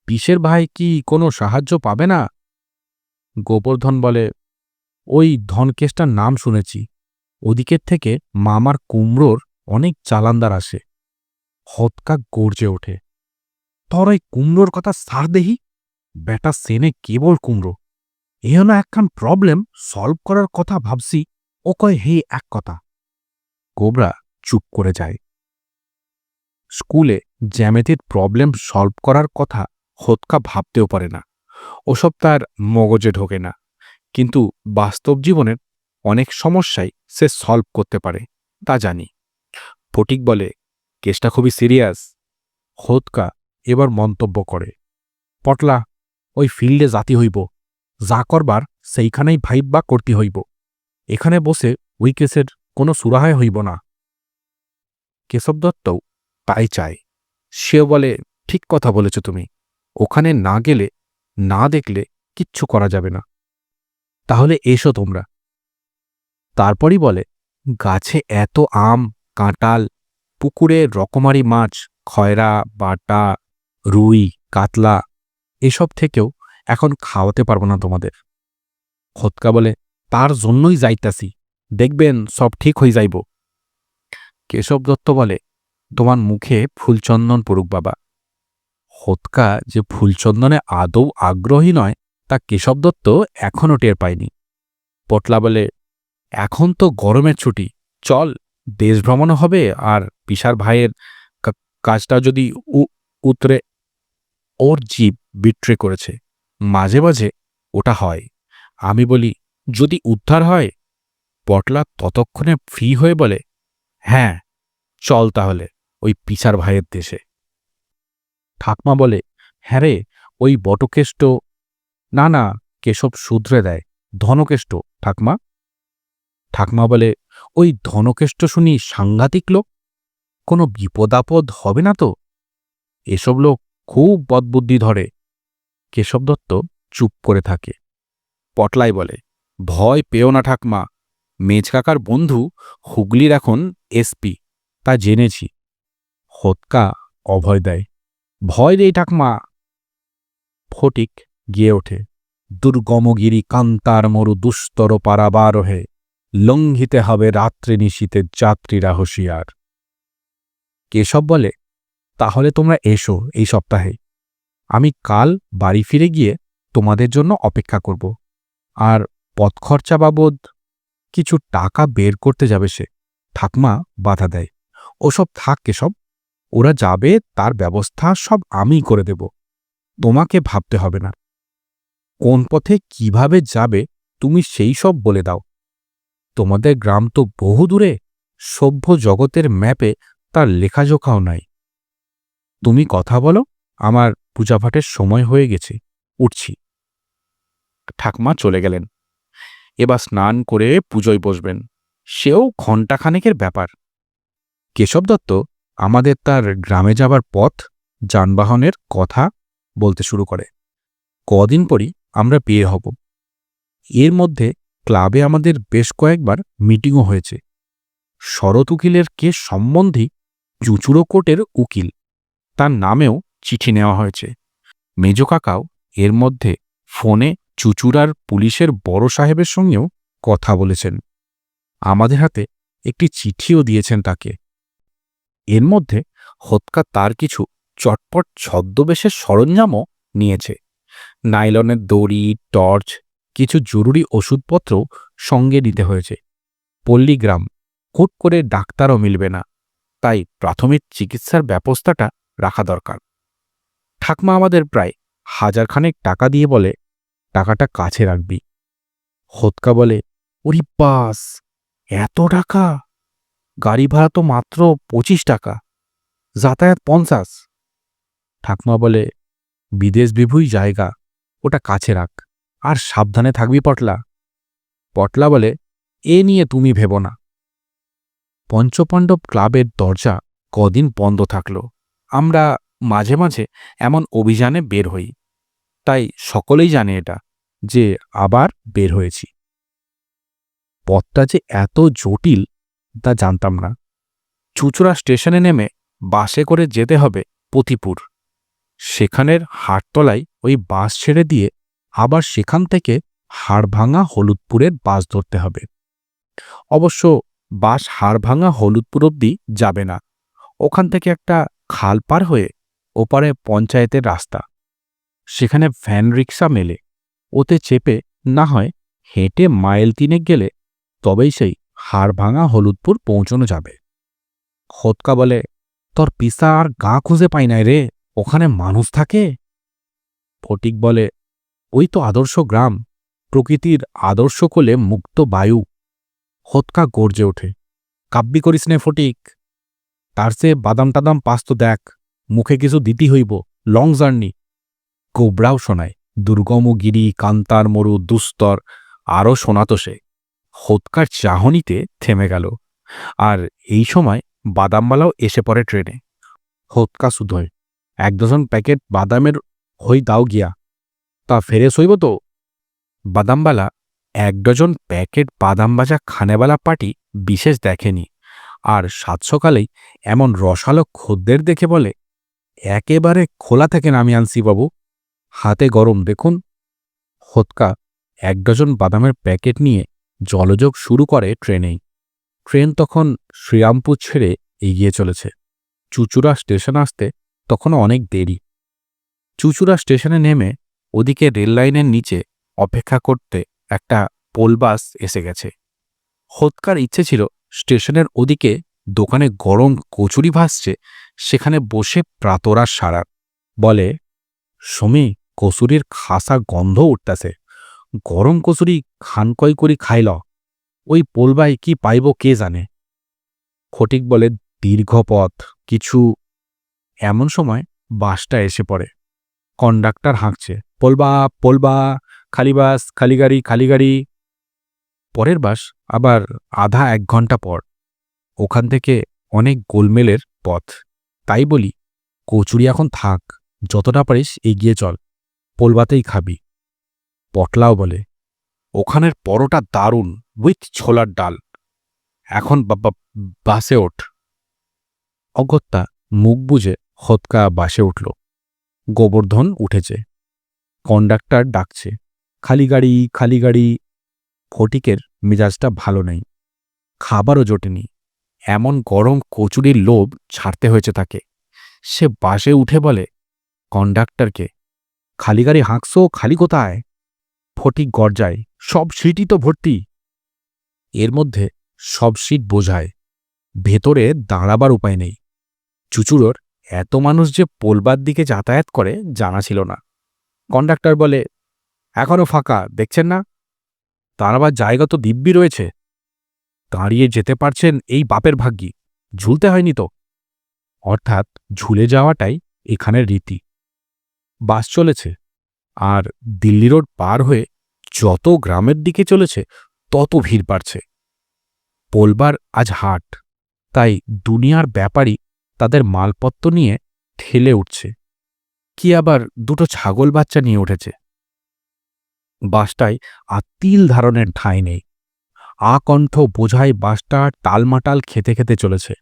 পিসের ভাই কি কোনো সাহায্য পাবে না? গোবর্ধন বলে, ওই ধনকেশটার নাম শুনেছি, ওদিকের থেকে মামার কুমড়োর অনেক চালানদার আসে। হতকা গর্জে ওঠে, তোর ওই কুমড়োর কথা সার দেহি, বেটা সেনে কেবল কুমড়ো। এও না একখান প্রবলেম সলভ করার কথা ভাবছি, ও কয় হে এক কথা। গোবরা চুপ করে যায়। স্কুলে জ্যামিতির প্রবলেম সলভ করার কথা হোতকা ভাবতেও পারে না, ওসব তার মগজে ঢোকে না। কিন্তু বাস্তব জীবনের অনেক সমস্যাই সে সলভ করতে পারে, তা জানি। ফটিক বলে, কেসটা খুবই সিরিয়াস। হোতকা এবার মন্তব্য করে, পটলা, ওই ফিল্ডে জাতি হইব, যা করবার সেইখানেই ভাইবা করতে হইব। এখানে বসে ওই কেসের কোনো সুরাহায় হইব না। কেশব দত্তও তাই চায়। সেও বলে, ঠিক কথা বলেছ তুমি, ওখানে না গেলে, না দেখলে কিচ্ছু করা যাবে না। তাহলে এসো তোমরা। তারপরই বলে, গাছে এত আম, কাঁঠাল, পুকুরে রকমারি মাছ, খয়রা, বাটা, রুই, কাতলা, এসব থেকেও এখন খাওয়াতে পারবো না তোমাদের। হোতকা বলে, তার জন্যই যাইতাছি, দেখবেন সব ঠিক হয়ে যাইব। কেশব দত্ত বলে, তোমার মুখে ফুলচন্দন পড়ুক বাবা। হোতকা যে ফুলচন্দনে আদৌ আগ্রহী নয় তা কেশব দত্ত এখনও টের পায়নি। পটলা বলে, এখন তো গরমের ছুটি, চল দেশ ভ্রমণও হবে, আর পিসার ভাইয়ের কাজটা যদি উতরে। ওর জিভ বিট্রে করেছে, মাঝে মাঝে ওটা হয়। আমি বলি, যদি উদ্ধার হয়? পটলা ততক্ষণে ফ্রি হয়ে বলে, হ্যাঁ, চল তাহলে ওই পিসার ভাইয়ের দেশে। ঠাকমা বলে, হ্যাঁ রে, ওই বটকেষ্ট। না না, কেশব শুধরে দেয়, ধনকেষ্ট ঠাকমা। ঠাকমা বলে, ওই ধনকেষ্ট শুনি সাংঘাতিক লোক, কোনো বিপদ আপদ হবে না তো? এসব লোক খুব বদবুদ্ধি ধরে। কেশব দত্ত চুপ করে থাকে। পটলাই বলে, ভয় পেও না ঠাকমা, মেজকাকার বন্ধু হুগলির এখন এসপি, তা জেনেছি। হোতকা অভয় দেয়, ভয় দেই ঠাকমা। ফটিক গিয়ে ওঠে, দুর্গমগিরি কান্তার মরু দুস্তর পারাবারোহে, লঙ্ঘিতে হবে রাত্রি নিশীতের যাত্রীরা হুঁশিয়ার। কেশব বলে, তাহলে তোমরা এসো এই সপ্তাহে, আমি কাল বাড়ি ফিরে গিয়ে তোমাদের জন্য অপেক্ষা করব। আর পথখরচা বাবদ কিছু টাকা বের করতে যাবে সে। ঠাকমা বাধা দেয়, ওসব থাক কেশব, ওরা যাবে তার ব্যবস্থা সব আমিই করে দেব, তোমাকে ভাবতে হবে না। কোন পথে কিভাবে যাবে তুমি সেই সব বলে দাও। তোমাদের গ্রাম তো বহু দূরে, সভ্য জগতের ম্যাপে তার লেখাজোখাও নাই। তুমি কথা বলো, আমার পূজাপাঠের সময় হয়ে গেছে, উঠছি। ঠাকমা চলে গেলেন। এবার স্নান করে পুজোয় বসবেন, সেও ঘণ্টাখানেকের ব্যাপার। কেশব দত্ত আমাদের তার গ্রামে যাবার পথ, যানবাহনের কথা বলতে শুরু করে। কদিন পরই আমরা বের হব। এর মধ্যে ক্লাবে আমাদের বেশ কয়েকবার মিটিংও হয়েছে। শরৎ উকিলের কেস সম্বন্ধী চুঁচুড়ো কোর্টের উকিল, তার নামেও চিঠি নেওয়া হয়েছে। মেজ কাকাও এর মধ্যে ফোনে চুঁচুড়ার পুলিশের বড় সাহেবের সঙ্গেও কথা বলেছেন। আমাদের হাতে একটি চিঠিও দিয়েছেন তাকে। এর মধ্যে হোতকা তার কিছু চটপট ছদ্মবেশের সরঞ্জামও নিয়েছে। নাইলনের দড়ি, টর্চ, কিছু জরুরি ওষুধপত্রও সঙ্গে নিতে হয়েছে। পল্লীগ্রাম, হুট করে ডাক্তারও মিলবে না, তাই প্রাথমিক চিকিৎসার ব্যবস্থাটা রাখা দরকার। ঠাকমা আমাদের প্রায় 1000 খানেক টাকা দিয়ে বলে, টাকাটা কাছে রাখবি। হোতকা বলে, ওরি বাস, এত টাকা! গাড়ি ভাড়া তো মাত্র 25 টাকা, যাতায়াত 50। ঠাকমা বলে, বিদেশ বিভুই জায়গা, ওটা কাছে রাখ, আর সাবধানে থাকবি পটলা। পটলা বলে, এ নিয়ে তুমি ভেবো না। পঞ্চপাণ্ডব ক্লাবের দরজা কদিন বন্ধ থাকল। আমরা মাঝে মাঝে এমন অভিযানে বের হই, তাই সকলেই জানে এটা, যে আবার বের হয়েছি। পথটা যে এত জটিল তা জানতাম না। চুঁচুড়া স্টেশনে নেমে বাসে করে যেতে হবে পতিপুর। সেখানের হাটতলায় ওই বাস ছেড়ে দিয়ে আবার সেখান থেকে হাড়ভাঙা হলুদপুরের বাস ধরতে হবে। অবশ্য বাস হাড়ভাঙা হলুদপুর অবধি যাবে না, ওখান থেকে একটা খাল পার হয়ে ওপারে পঞ্চায়েতের রাস্তা, সেখানে ভ্যান রিক্সা মেলে, ওতে চেপে না হয় হেঁটে মাইল 3 গেলে তবেই সেই হাড়ভাঙা হলুদপুর পৌঁছানো যাবে। হোতকা বলে, তোর পিসা আর গা খুঁজে পাই নাই রে, ওখানে মানুষ থাকে? ফটিক বলে, ওই তো আদর্শ গ্রাম, প্রকৃতির আদর্শ কোলে মুক্ত বায়ু। হোতকা গর্জে ওঠে, কাব্যি করিস নে ফটিক, তার চেয়ে বাদাম টাদাম পাস্ত দেখ, মুখে কিছু দিতি হইব, লং জার্নি। গোবরাও শোনায়, দুর্গম গিরি, কান্তার মরু, দুস্তর, আরও শোনাত সে। হোতকার চাহনিতে থেমে গেল। আর এই সময় বাদামবালাও এসে পড়ে ট্রেনে। হোতকা শুধোয়, 1 ডজন প্যাকেট বাদামের হই দাও গিয়া, তা ফেরেস হইব তো? বাদামবালা 1 ডজন প্যাকেট বাদাম ভাজা খানেবালা পার্টি বিশেষ দেখেনি, আর সাত সকালেই এমন রসালো খদ্দের দেখে বলে, একেবারে খোলা থেকে নামিয়ে আনছি বাবু, হাতে গরম দেখুন। হোতকা 1 ডজন বাদামের প্যাকেট নিয়ে জলযোগ শুরু করে ট্রেনেই। ট্রেন তখন শ্রীরামপুর ছেড়ে এগিয়ে চলেছে। চুঁচুড়া স্টেশন আসতে তখনও অনেক দেরি। চুঁচুড়া স্টেশনে নেমে ওদিকে রেললাইনের নিচে অপেক্ষা করতে একটা পোলবাস এসে গেছে। হোতকার ইচ্ছে ছিল স্টেশনের ওদিকে দোকানে গরম কচুরি ভাসছে, সেখানে বসে প্রাতরা সারা। বলে, সমী, কচুরির খাসা গন্ধ উঠতেছে, গরম কচুরি খানকই করি খাইল, ওই পোলবাই কি পাইব কে জানে। ফটিক বলে, দীর্ঘ পথ কিছু। এমন সময় বাসটা এসে পড়ে। কন্ডাক্টর হাঁকছে, পোলবা পোলবা, খালি বাস, খালি গাড়ি, খালি গাড়ি। পরের বাস আবার আধা 1 ঘন্টা পর। ওখান থেকে অনেক গোলমেলের পথ। তাই বলি, কচুরি এখন থাক, যতটা পারিস এগিয়ে চল, পোলবাতেই খাবি। পটলাও বলে, ওখানের পরোটা দারুণ, উইথ ছোলার ডাল, এখন বাসে ওঠ। অগত্যা মুখ বুজে হোতকা বাসে উঠল। গোবর্ধন উঠেছে। কন্ডাক্টর ডাকছে, খালি গাড়ি, খালি গাড়ি। ফটিকের মেজাজটা ভালো নেই, খাবারও জোটেনি, এমন গরম কচুরির লোভ ছাড়তে হয়েছে তাকে। সে বাসে উঠে বলে কন্ডাক্টরকে, খালি গাড়ি হাঁকছো, খালি কোথায়? ফটিক গর্জায়, সব সিটই তো ভর্তি। এর মধ্যে সব সিট বোঝায়, ভেতরে দাঁড়াবার উপায় নেই। চুচুড়োর এত মানুষ যে পোলবার দিকে যাতায়াত করে জানা ছিল না। কন্ডাক্টর বলে, এখনো ফাঁকা, দেখছেন না? দাঁড়াবার জায়গা তো দিব্যি রয়েছে, দাঁড়িয়ে যেতে পারছেন এই বাপের ভাগ্যি, ঝুলতে হয়নি তো। অর্থাৎ ঝুলে যাওয়াটাই এখানের রীতি। বাস চলেছে, আর দিল্লি রোড পার হয়ে যত গ্রামের দিকে চলেছে তত ভিড় বাড়ছে। পোলবার আজ হাট, তাই দুনিয়ার ব্যাপারী তাদের মালপত্র নিয়ে ঠেলে উঠছে। কি আবার 2টো ছাগল বাচ্চা নিয়ে উঠেছে। বাসটায় আর তিল ধারণের ঠাঁই নেই। আকণ্ঠ বোঝাই বাসটা টালমাটাল খেতে খেতে চলেছে।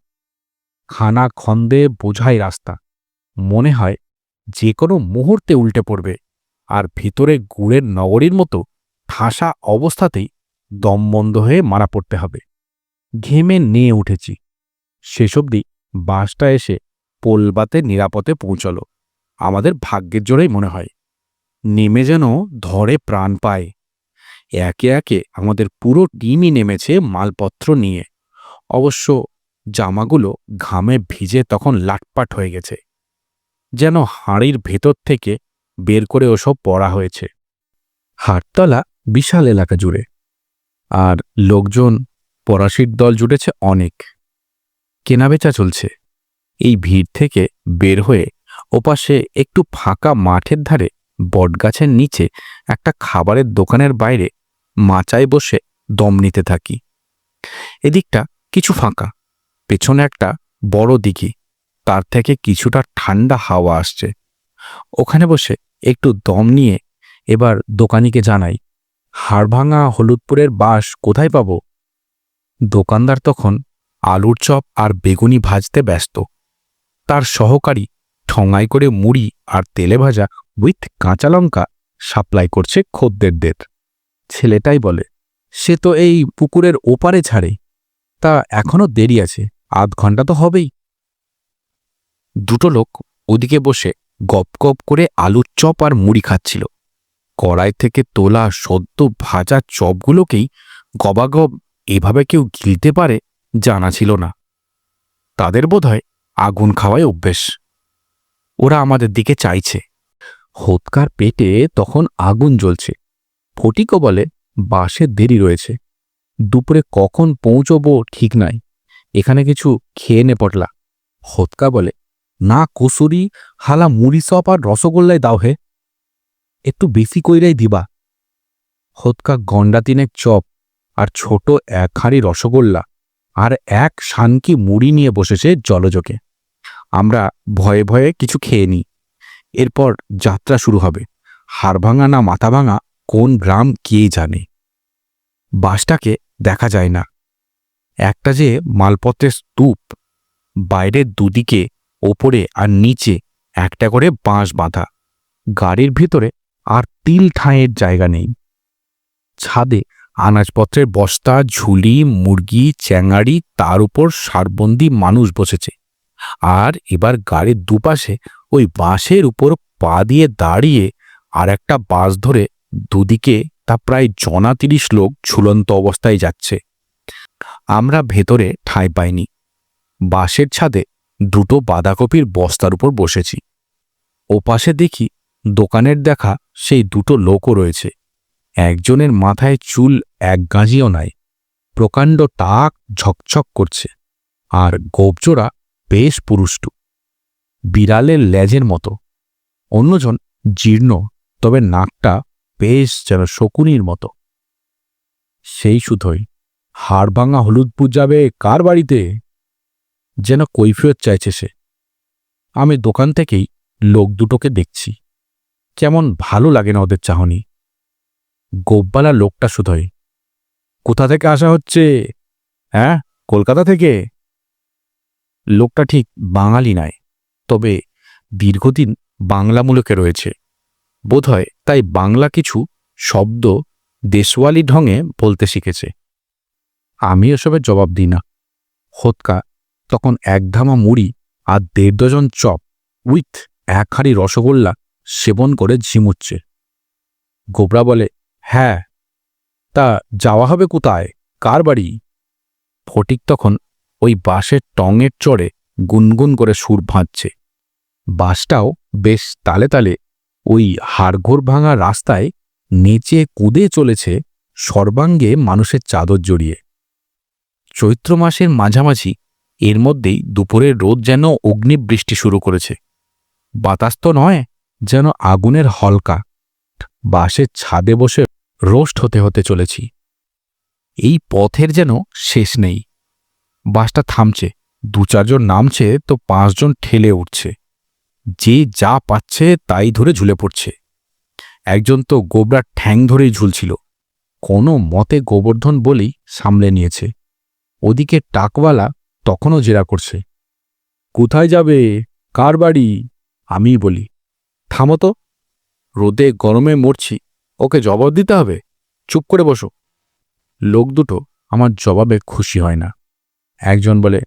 খানা খন্দে বোঝাই রাস্তা, মনে হয় যে কোনো মুহূর্তে উল্টে পড়বে, আর ভিতরে গুড়ের নগরীর মতো ঠাসা অবস্থাতেই দম বন্ধ হয়ে মারা পড়তে হবে। ঘেমে নিয়ে উঠেছি। শেষ অবধি বাসটা এসে পোলবাতে নিরাপদে পৌঁছল। আমাদের ভাগ্যের জোরেই মনে হয়। নেমে যেন ধরে প্রাণ পায়। একে একে আমাদের পুরো টিমই নেমেছে মালপত্র নিয়ে। অবশ্য জামাগুলো ঘামে ভিজে তখন লাটপাট হয়ে গেছে, যেন হাঁড়ির ভেতর থেকে বের করে ওসব পরা হয়েছে। হাটতলা বিশাল এলাকা জুড়ে, আর লোকজন পরাশির দল জুটেছে অনেক। কেনাবেচা চলছে। এই ভিড় থেকে বের হয়ে ওপাশে একটু ফাঁকা মাঠের ধারে বটগাছের নিচে একটা খাবারের দোকানের বাইরে মাচায় বসে দম নিতে থাকি। এদিকটা কিছু ফাঁকা, পেছনে একটা বড় দিঘি, তার থেকে কিছুটা ঠান্ডা হাওয়া আসছে। ওখানে বসে একটু দম নিয়ে এবার দোকানিকে জানাই, হাড়ভাঙা হলুদপুরের বাস কোথায় পাব? দোকানদার তখন আলুর চপ আর বেগুনি ভাজতে ব্যস্ত। তার সহকারী ঠঙাই করে মুড়ি আর তেলে ভাজা উইথ কাঁচা লঙ্কা সাপ্লাই করছে খদ্দেরদের। ছেলেটাই বলে, সে তো এই পুকুরের ওপারে ছাড়ে, তা এখনো দেরি আছে, আধ ঘন্টা তো হবেই। 2টো লোক ওদিকে বসে গপ গপ করে আলুর চপ আর মুড়ি খাচ্ছিল। কড়াই থেকে তোলা সদ্য ভাজা চপগুলোকেই গবাগব এভাবে কেউ গিলতে পারে জানা ছিল না। তাদের বোধহয় আগুন খাওয়ায় অভ্যেস। ওরা আমাদের দিকে চাইছে। হোতকার পেটে তখন আগুন জ্বলছে। ফটিকও বলে, বাসে দেরি রয়েছে, দুপুরে কখন পৌঁছবো ঠিক নাই, এখানে কিছু খেয়ে নে পটলা। হোতকা বলে, না কসুরি, হালা মুড়ি চপ আর রসগোল্লাই দাও হে, একটু বেশি কইরাই দিবা। হোতকা গন্ডা 3 চপ আর ছোট 1 হাঁড়ি রসগোল্লা আর 1 শানকি মুড়ি নিয়ে বসেছে জলযোগে। আমরা ভয়ে ভয়ে কিছু খেয়ে নিই। এরপর যাত্রা শুরু হবে। হাড়ভাঙা না মাথাভাঙা কোন গ্রাম কে জানে। বাসটাকে দেখা যায় না। একটা যে মালপত্রের স্তূপ, বাইরের দুদিকে ওপরে আর নিচে একটা করে বাঁশ বাঁধা। গাড়ির ভিতরে আর তিল ঠাঁইয়ের জায়গা নেই। ছাদে আনাজপত্রের বস্তা, ঝুলি, মুরগি, চ্যাঙাড়ি, তার উপর সারবন্দি মানুষ বসেছে। আর এবার গাড়ির দুপাশে ওই বাঁশের উপর পা দিয়ে দাঁড়িয়ে আর একটা বাঁশ ধরে দুদিকে তা প্রায় জনা ৩০ লোক ঝুলন্ত অবস্থায় যাচ্ছে। আমরা ভেতরে ঠাঁই পাইনি। বাঁশের ছাদে দুটো বাঁধাকপির বস্তার উপর বসেছি। ওপাশে দেখি দোকানের দেখা সেই দুটো লোকও রয়েছে। একজনের মাথায় চুল এক গাঁজিও নাই, প্রকাণ্ড টাক ঝকঝক করছে, আর গোপজোড়া বেশ পুরুষ্টু, বিড়ালের লেজের মতো। অন্যজন জীর্ণ, তবে নাকটা বেশ যেন শকুনির মতো। সেই শুধুই হাড়ভাঙা হলুদপুর যাবে কার বাড়িতে, যেন কৈফিয়ত চাইছে সে। আমি দোকান থেকেই লোক দুটোকে দেখছি, কেমন ভালো লাগে না ওদের চাহনি। গোপবালা লোকটা শুধুই, কোথা থেকে আসা হচ্ছে? হ্যাঁ, কলকাতা থেকে। লোকটা ঠিক বাঙালি নয়, তবে দীর্ঘদিন বাংলা মূলকে রয়েছে বোধহয়, তাই বাংলা কিছু শব্দ দেশওয়ালি ঢঙে বলতে শিখেছে। আমি এসবের জবাব দিই না। হোৎকা তখন এক ধামা মুড়ি আর ১.৫ ডজন চপ উইথ এক হাঁড়ি রসগোল্লা সেবন করে ঝিমুচ্ছে। গোবরা বলে, হ্যাঁ, তা যাওয়া হবে কোথায়, কার বাড়ি? ফটিক তখন ওই বাঁশের টঙের চড়ে গুনগুন করে সুর ভাঁজছে। বাসটাও বেশ তালে তালে ওই হাড়গোড় ভাঙা রাস্তায় নেচে কুদে চলেছে, সর্বাঙ্গে মানুষের চাদর জড়িয়ে। চৈত্র মাসের মাঝামাঝি, এর মধ্যেই দুপুরের রোদ যেন অগ্নিবৃষ্টি শুরু করেছে। বাতাস তো নয়, যেন আগুনের হলকা। বাসের ছাদে বসে রোস্ট হতে হতে চলেছি। এই পথের যেন শেষ নেই। বাসটা থামছে, ২-৪ জন নামছে তো ৫ জন ঠেলে উঠছে। যে যা পাচ্ছে তাই ধরে ঝুলে পড়ছে। একজন তো গোবরার ঠ্যাং ধরেই ঝুলছিল, কোনো মতে গোবর্ধন বলেই সামলে নিয়েছে। ওদিকে টাকওয়ালা তখনও জেরা করছে, কোথায় যাবে, কার বাড়ি? আমি বলি, থামো তো, রোদে গরমে মরছি, ওকে জবাব দিতে হবে, চুপ করে বসো। লোক দুটো আমার জবাবে খুশি হয় না। একজন বলে,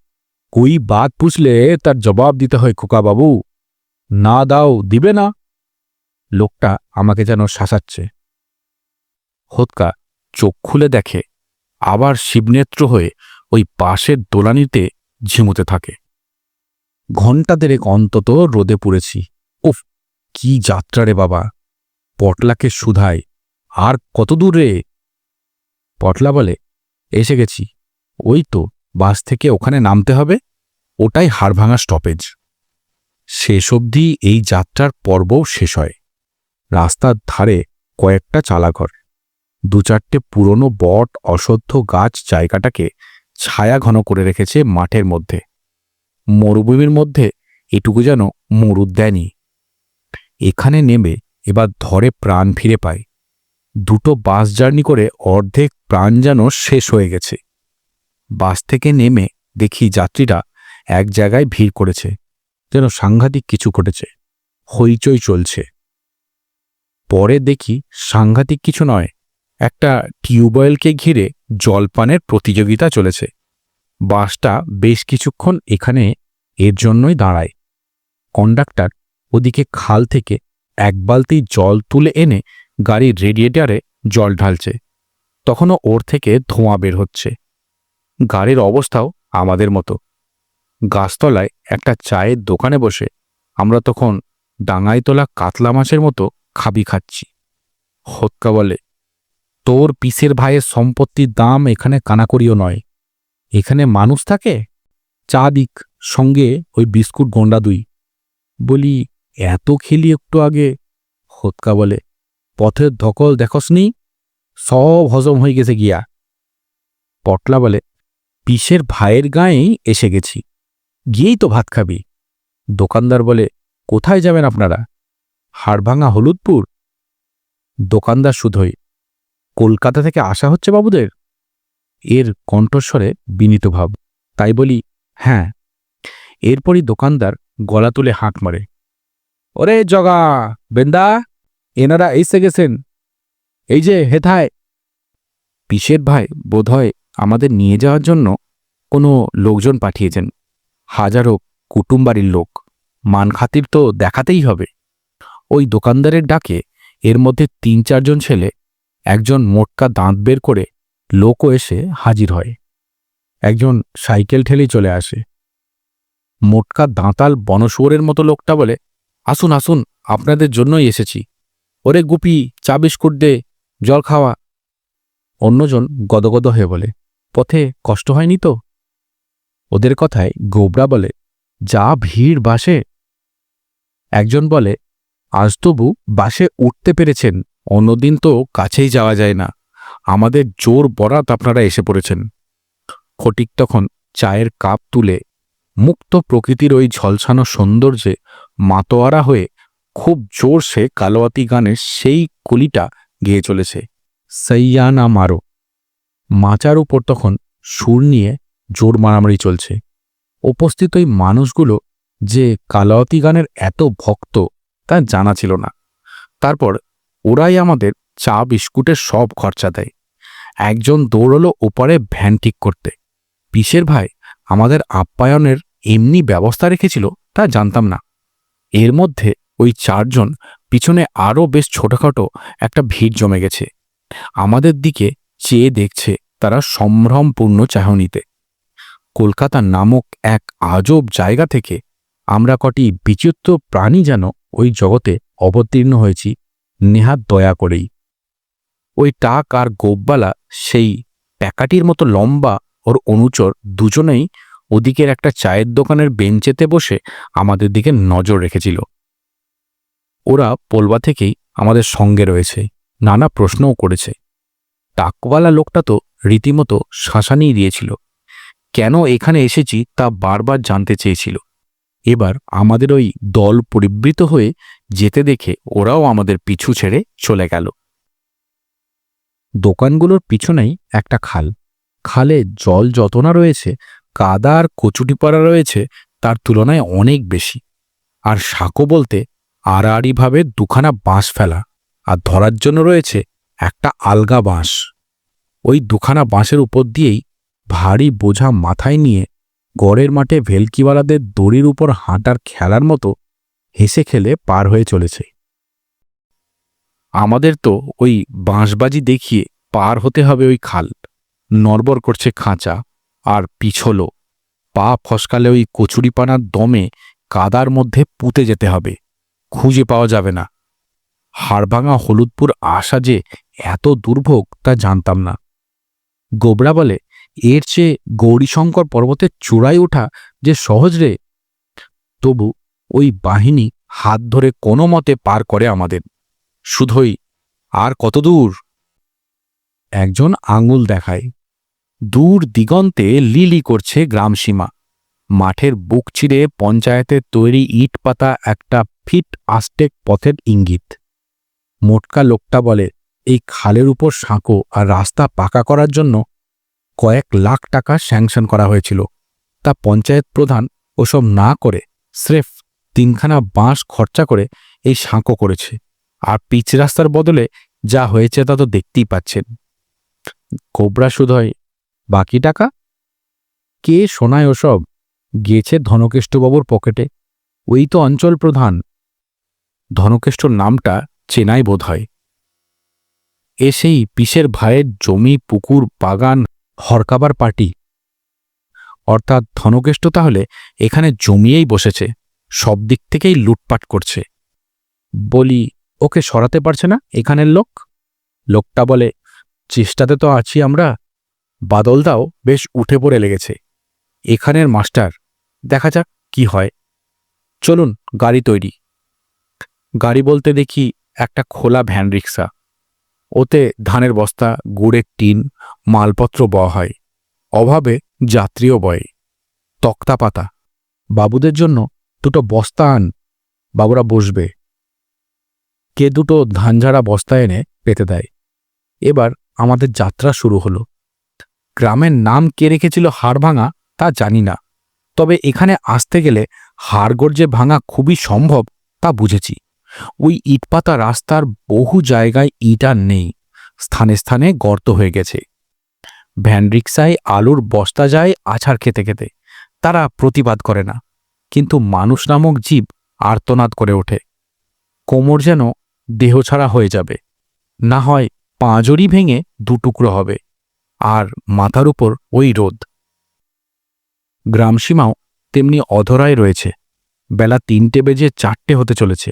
কই বাত পুছলে তার জবাব দিতে হয় খোকাবাবু, না দাও দিবে না। লোকটা আমাকে যেন শাসাচ্ছে। হোৎকা চোখ খুলে দেখে, আবার শিবনেত্র হয়ে ওই পাশের দোলানিতে ঝিমুতে থাকে। ঘণ্টা ১.৫ অন্তত রোদে পুড়েছি। উফ, কি যাত্রা রে বাবা! পটলাকে শুধাই, আর কত দূর রে? পটলা বলে, এসে গেছি, ওই তো বাস থেকে ওখানে নামতে হবে, ওটাই হাড়ভাঙা স্টপেজ। শেষ অবধি এই যাত্রার পর্বও শেষ হয়। রাস্তার ধারে কয়েকটা চালাঘর, ২-৪টে পুরনো বট অশ্বত্থ গাছ জায়গাটাকে ছায়া ঘন করে রেখেছে মাঠের মধ্যে। মরুভূমির মধ্যে এটুকু যেন মরুদ্যানই। এখানে নেমে এবার ধরে প্রাণ ফিরে পায়। দুটো বাস জার্নি করে অর্ধেক প্রাণ যেন শেষ হয়ে গেছে। বাস থেকে নেমে দেখি যাত্রীরা এক জায়গায় ভিড় করেছে, যেন সাংঘাতিক কিছু ঘটেছে, হইচই চলছে। পরে দেখি সাংঘাতিক কিছু নয়, একটা টিউবওয়েলকে ঘিরে জলপানের প্রতিযোগিতা চলেছে। বাসটা বেশ কিছুক্ষণ এখানে এর জন্যই দাঁড়ায়। কন্ডাক্টর ওদিকে খাল থেকে এক বালতি জল তুলে এনে গাড়ির রেডিয়েটারে জল ঢালছে। তখনও ওর থেকে ধোঁয়া বের হচ্ছে। গাড়ির অবস্থাও আমাদের মতো। গাছতলায় একটা চায়ের দোকানে বসে আমরা তখন ডাঙায় তোলা কাতলা মাছের মতো খাবি খাচ্ছি। হোৎকা বলে, তোর পিসের ভাইয়ের সম্পত্তির দাম এখানে কানাকড়িও নয়। এখানে মানুষ থাকে, চা দিক, সঙ্গে ওই বিস্কুট গন্ডা দুই। বলি, এত খেলি একটু আগে। হোৎকা বলে, পথের ধকল দেখসনি, সব হজম হয়ে গেছে গিয়া। পটলা বলে, পিসের ভাইয়ের গাঁয়েই এসে গেছি, গিয়েই তো ভাত খাবি। দোকানদার বলে, কোথায় যাবেন আপনারা? হাড়ভাঙা হলুদপুর। দোকানদার শুধোই, কলকাতা থেকে আসা হচ্ছে বাবুদের? এর কণ্ঠস্বরে বিনীত ভাব। তাই বলি, হ্যাঁ। এরপরই দোকানদার গলা তুলে হাঁক মারে, ওরে জগা, বেন্দা, এনারা এসে গেছেন, এই যে হেথায়। পিসের ভাই বোধহয় আমাদের নিয়ে যাওয়ার জন্য কোনো লোকজন পাঠিয়েছেন। হাজারো কুটুমবাড়ির লোক, মান খাতির তো দেখাতেই হবে। ওই দোকানদারের ডাকে এর মধ্যে ৩-৪ জন ছেলে একজন মোটকা দাঁত বের করে লোকও এসে হাজির হয়। একজন সাইকেল ঠেলেই চলে আসে। মোটকা দাঁতাল বনশুয়োরের মতো লোকটা বলে, আসুন আসুন, আপনাদের জন্যই এসেছি। ওরে গুপি, চা বিস্কুট দে, জল খাওয়া। অন্যজন গদগদ হয়ে বলে, পথে কষ্ট হয়নি তো? ওদের কথায় গোবরা বলে, যা ভিড় বাসে। একজন বলে, আজ তবু বাসে উঠতে পেরেছেন, অন্যদিন তো কাছেই যাওয়া যায় না। আমাদের জোর বরাত আপনারা এসে পড়েছেন। ফটিক তখন চায়ের কাপ তুলে মুক্ত প্রকৃতির ওই ঝলসানো সৌন্দর্যে মাতোয়ারা হয়ে খুব জোরসে কালোয়াতি গানের সেই কলিটা গেয়ে চলেছে, সইয়া না মারো। মাচার উপর তখন সুর নিয়ে জোর মারামারি চলছে। উপস্থিত ওই মানুষগুলো যে কালাওয়াতি গানের এত ভক্ত তা জানা ছিল না। তারপর ওরাই আমাদের চা বিস্কুটের সব খরচা দেয়। একজন দৌড়লো ওপারে ভ্যান ঠিক করতে। পিসের ভাই আমাদের আপ্যায়নের এমনি ব্যবস্থা রেখেছিল তা জানতাম না। এর মধ্যে ওই চারজন পিছনে আরও বেশ ছোটখাটো একটা ভিড় জমে গেছে। আমাদের দিকে চেয়ে দেখছে তারা সম্ভ্রমপূর্ণ চাহনিতে। কলকাতা নামক এক আজব জায়গা থেকে আমরা কটি বিচিত্র প্রাণী যেন ওই জগতে অবতীর্ণ হয়েছি নেহাত দয়া করেই। ওই টাক আর গোপবালা সেই প্যাকাটির মতো লম্বা ওর অনুচর দুজনেই ওদিকের একটা চায়ের দোকানের বেঞ্চেতে বসে আমাদের দিকে নজর রেখেছিল। ওরা পোলবা থেকেই আমাদের সঙ্গে রয়েছে, নানা প্রশ্নও করেছে। টাকওয়ালা লোকটা তো রীতিমতো শাসানিই দিয়েছিল। কেন এখানে এসেছি তা বারবার জানতে চেয়েছিল। এবার আমাদের ওই দল পরিবৃত হয়ে যেতে দেখে ওরাও আমাদের পিছু ছেড়ে চলে গেল। দোকানগুলোর পিছনেই একটা খাল। খালে জল যত না রয়েছে, কাদা আর কচুটিপাড়া রয়েছে তার তুলনায় অনেক বেশি। আর সাঁকো বলতে আড়াআড়িভাবে দুখানা বাঁশ ফেলা, আর ধরার জন্য রয়েছে একটা আলগা বাঁশ। ওই দুখানা বাঁশের উপর দিয়েই ভারী বোঝা মাথায় নিয়ে গড়ের মাঠে ভেলকিওয়ালাদের দড়ির উপর হাঁটার খেলার মতো হেসে খেলে পার হয়ে চলেছে। আমাদের তো ওই বাঁশবাজি দেখিয়ে পার হতে হবে ওই খাল। নড়বড় করছে খাঁচা আর পিছলো। পা ফসকালে ওই কচুরিপানার দমে কাদার মধ্যে পুঁতে যেতে হবে, খুঁজে পাওয়া যাবে না। হাড়ভাঙা হলুদপুর আসা যে এত দুর্ভোগ তা জানতাম না। গোবরা বলে, এর চেয়ে গৌরীশঙ্কর পর্বতের চূড়ায় ওঠা যে সহজ রে। তবু ওই বাহিনী হাত ধরে কোনো মতে পার করে আমাদের। শুধুই, আর কত দূর? একজন আঙুল দেখায়। দূর দিগন্তে লিলি করছে গ্রামসীমা। মাঠের বুক চিরে পঞ্চায়েতের তৈরি ইট পাতা একটা ফিট আস্টেক পথের ইঙ্গিত। মোটকা লোকটা বলে, এই খালের উপর সাঁকো আর রাস্তা পাকা করার জন্য কয়েক লাখ টাকা স্যাংশন করা হয়েছিল। তা পঞ্চায়েত প্রধান ওসব না করে স্রেফ 3খানা বাঁশ খরচা করে এই সাঁকো করেছে। আর পিচ রাস্তার বদলে যা হয়েছে তা তো দেখতেই পাচ্ছেন। কোবরা শুধোয়, বাকি টাকা কে শোনায়? ওসব গেছে ধনকেষ্টবাবুর পকেটে। ওই তো অঞ্চল প্রধান। ধনকেষ্টর নামটা চেনাই বোধ হয়। এসেই পিসের ভাইয়ের জমি, পুকুর, বাগান হরকাবার পার্টি। অর্থাৎ ধনকেষ্ট তাহলে এখানে জমিয়েই বসেছে, সব দিক থেকেই লুটপাট করছে। বলি, ওকে সরাতে পারছে না এখানের লোক? লোকটা বলে, চেষ্টাতে তো আছি আমরা। বাদলদাও বেশ উঠে পড়ে লেগেছে। এখানের মাস্টার, দেখা যাক কি হয়। চলুন, গাড়ি তৈরি। গাড়ি বলতে দেখি একটা খোলা ভ্যান রিক্সা। ওতে ধানের বস্তা, গুড়ের টিন, মালপত্র বওয়া হয়। অভাবে যাত্রীও বয়। তক্তা পাতা, বাবুদের জন্য 2টো বস্তা আন, বাবুরা বসবে। কে 2টো ধানঝাড়া বস্তা এনে পেতে দেয়। এবার আমাদের যাত্রা শুরু হলো। গ্রামের নাম কে রেখেছিল হাড়ভাঙা তা জানি না, তবে এখানে আসতে গেলে হাড়গোড় যে ভাঙা খুবই সম্ভব তা বুঝেছি। ওই ইটপাতা রাস্তার বহু জায়গায় ইট আর নেই, স্থানে স্থানে গর্ত হয়ে গেছে। ভ্যান রিক্সায় আলুর বস্তা যায় আছাড় খেতে খেতে। তারা প্রতিবাদ করে না, কিন্তু মানুষ নামক জীব আর্তনাদ করে ওঠে। কোমর যেন দেহ ছাড়া হয়ে যাবে। না হয় পাঁজরই ভেঙে দুটুকরো হবে, আর মাথার উপর ওই রোদ। গ্রামসীমাও তেমনি অধরায় রয়েছে। বেলা 3টে বেজে 4টে হতে চলেছে।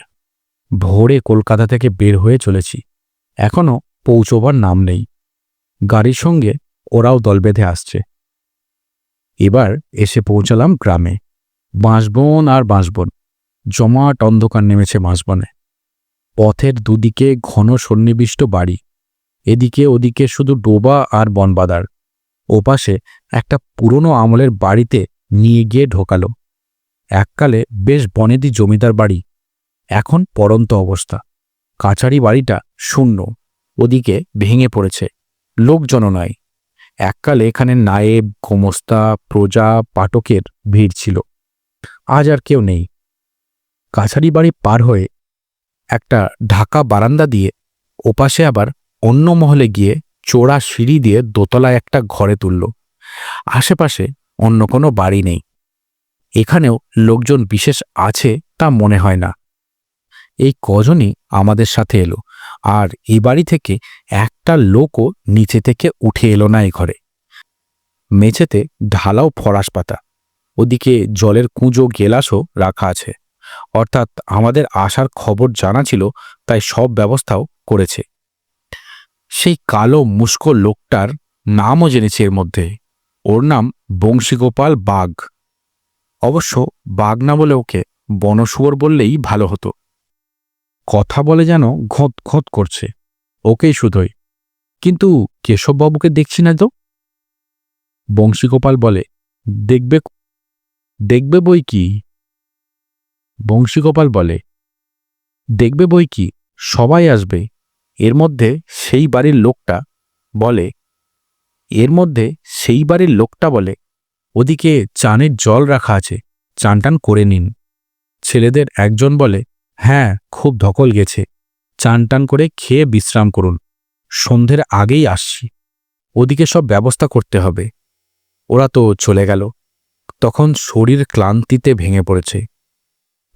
ভোরে কলকাতা থেকে বের হয়ে চলেছি, এখনো পৌঁছবার নাম নেই। গাড়ির সঙ্গে ওরাও দল বেঁধে আসছে। এবার এসে পৌঁছালাম গ্রামে। বাঁশবন আর বাঁশবন, জমাট অন্ধকার নেমেছে বাঁশবনে। পথের দুদিকে ঘন সন্নিবিষ্ট বাড়ি, এদিকে ওদিকে শুধু ডোবা আর বনবাদার। ওপাশে একটা পুরনো আমলের বাড়িতে নিয়ে গিয়ে ঢোকালো। এককালে বেশ বনেদি জমিদার বাড়ি, এখন পড়ন্ত অবস্থা। কাছারি বাড়িটা শূন্য, ওদিকে ভেঙে পড়েছে, লোকজন নাই। এককালে এখানে নায়েব, গোমস্তা, প্রজা, পাটকের ভিড় ছিল, আজ আর কেউ নেই। কাছারি বাড়ি পার হয়ে একটা ঢাকা বারান্দা দিয়ে ওপাশে আবার অন্য মহলে গিয়ে চোরা সিঁড়ি দিয়ে দোতলায় একটা ঘরে তুলল। আশেপাশে অন্য কোনো বাড়ি নেই। এখানেও লোকজন বিশেষ আছে তা মনে হয় না। এই কজনই আমাদের সাথে এলো, আর এই বাড়ি থেকে একটা লোকও নিচে থেকে উঠে এলো না। এই ঘরে মেঝেতে ঢালাও ফরাস পাতা, ওদিকে জলের কুঁজো গেলাসও রাখা আছে। অর্থাৎ আমাদের আসার খবর জানা ছিল, তাই সব ব্যবস্থাও করেছে। সেই কালো মুস্কো লোকটার নামও জেনেছি এর মধ্যে। ওর নাম বংশীগোপাল বাগ। অবশ্য বাঘ না বলে ওকে বনশুয়োর বললেই ভালো হতো। কথা বলে যেন ঘোঁত ঘোঁত করছে, ওকেই শুধোই। কিন্তু কেশববাবুকে দেখছি না তো। বংশীগোপাল বলে, দেখবে দেখবে বই কি। বংশীগোপাল বলে, দেখবে বই কি, সবাই আসবে। এর মধ্যে সেই বাড়ির লোকটা বলে ওদিকে চানের জল রাখা আছে, চান টান করে নিন। ছেলেদের একজন বলে, হ্যাঁ, খুব ধকল গেছে, চান টান করে খেয়ে বিশ্রাম করুন, সন্ধ্যের আগেই আসছি। ওদিকে সব ব্যবস্থা করতে হবে। ওরা তো চলে গেল। তখন শরীর ক্লান্তিতে ভেঙে পড়েছে।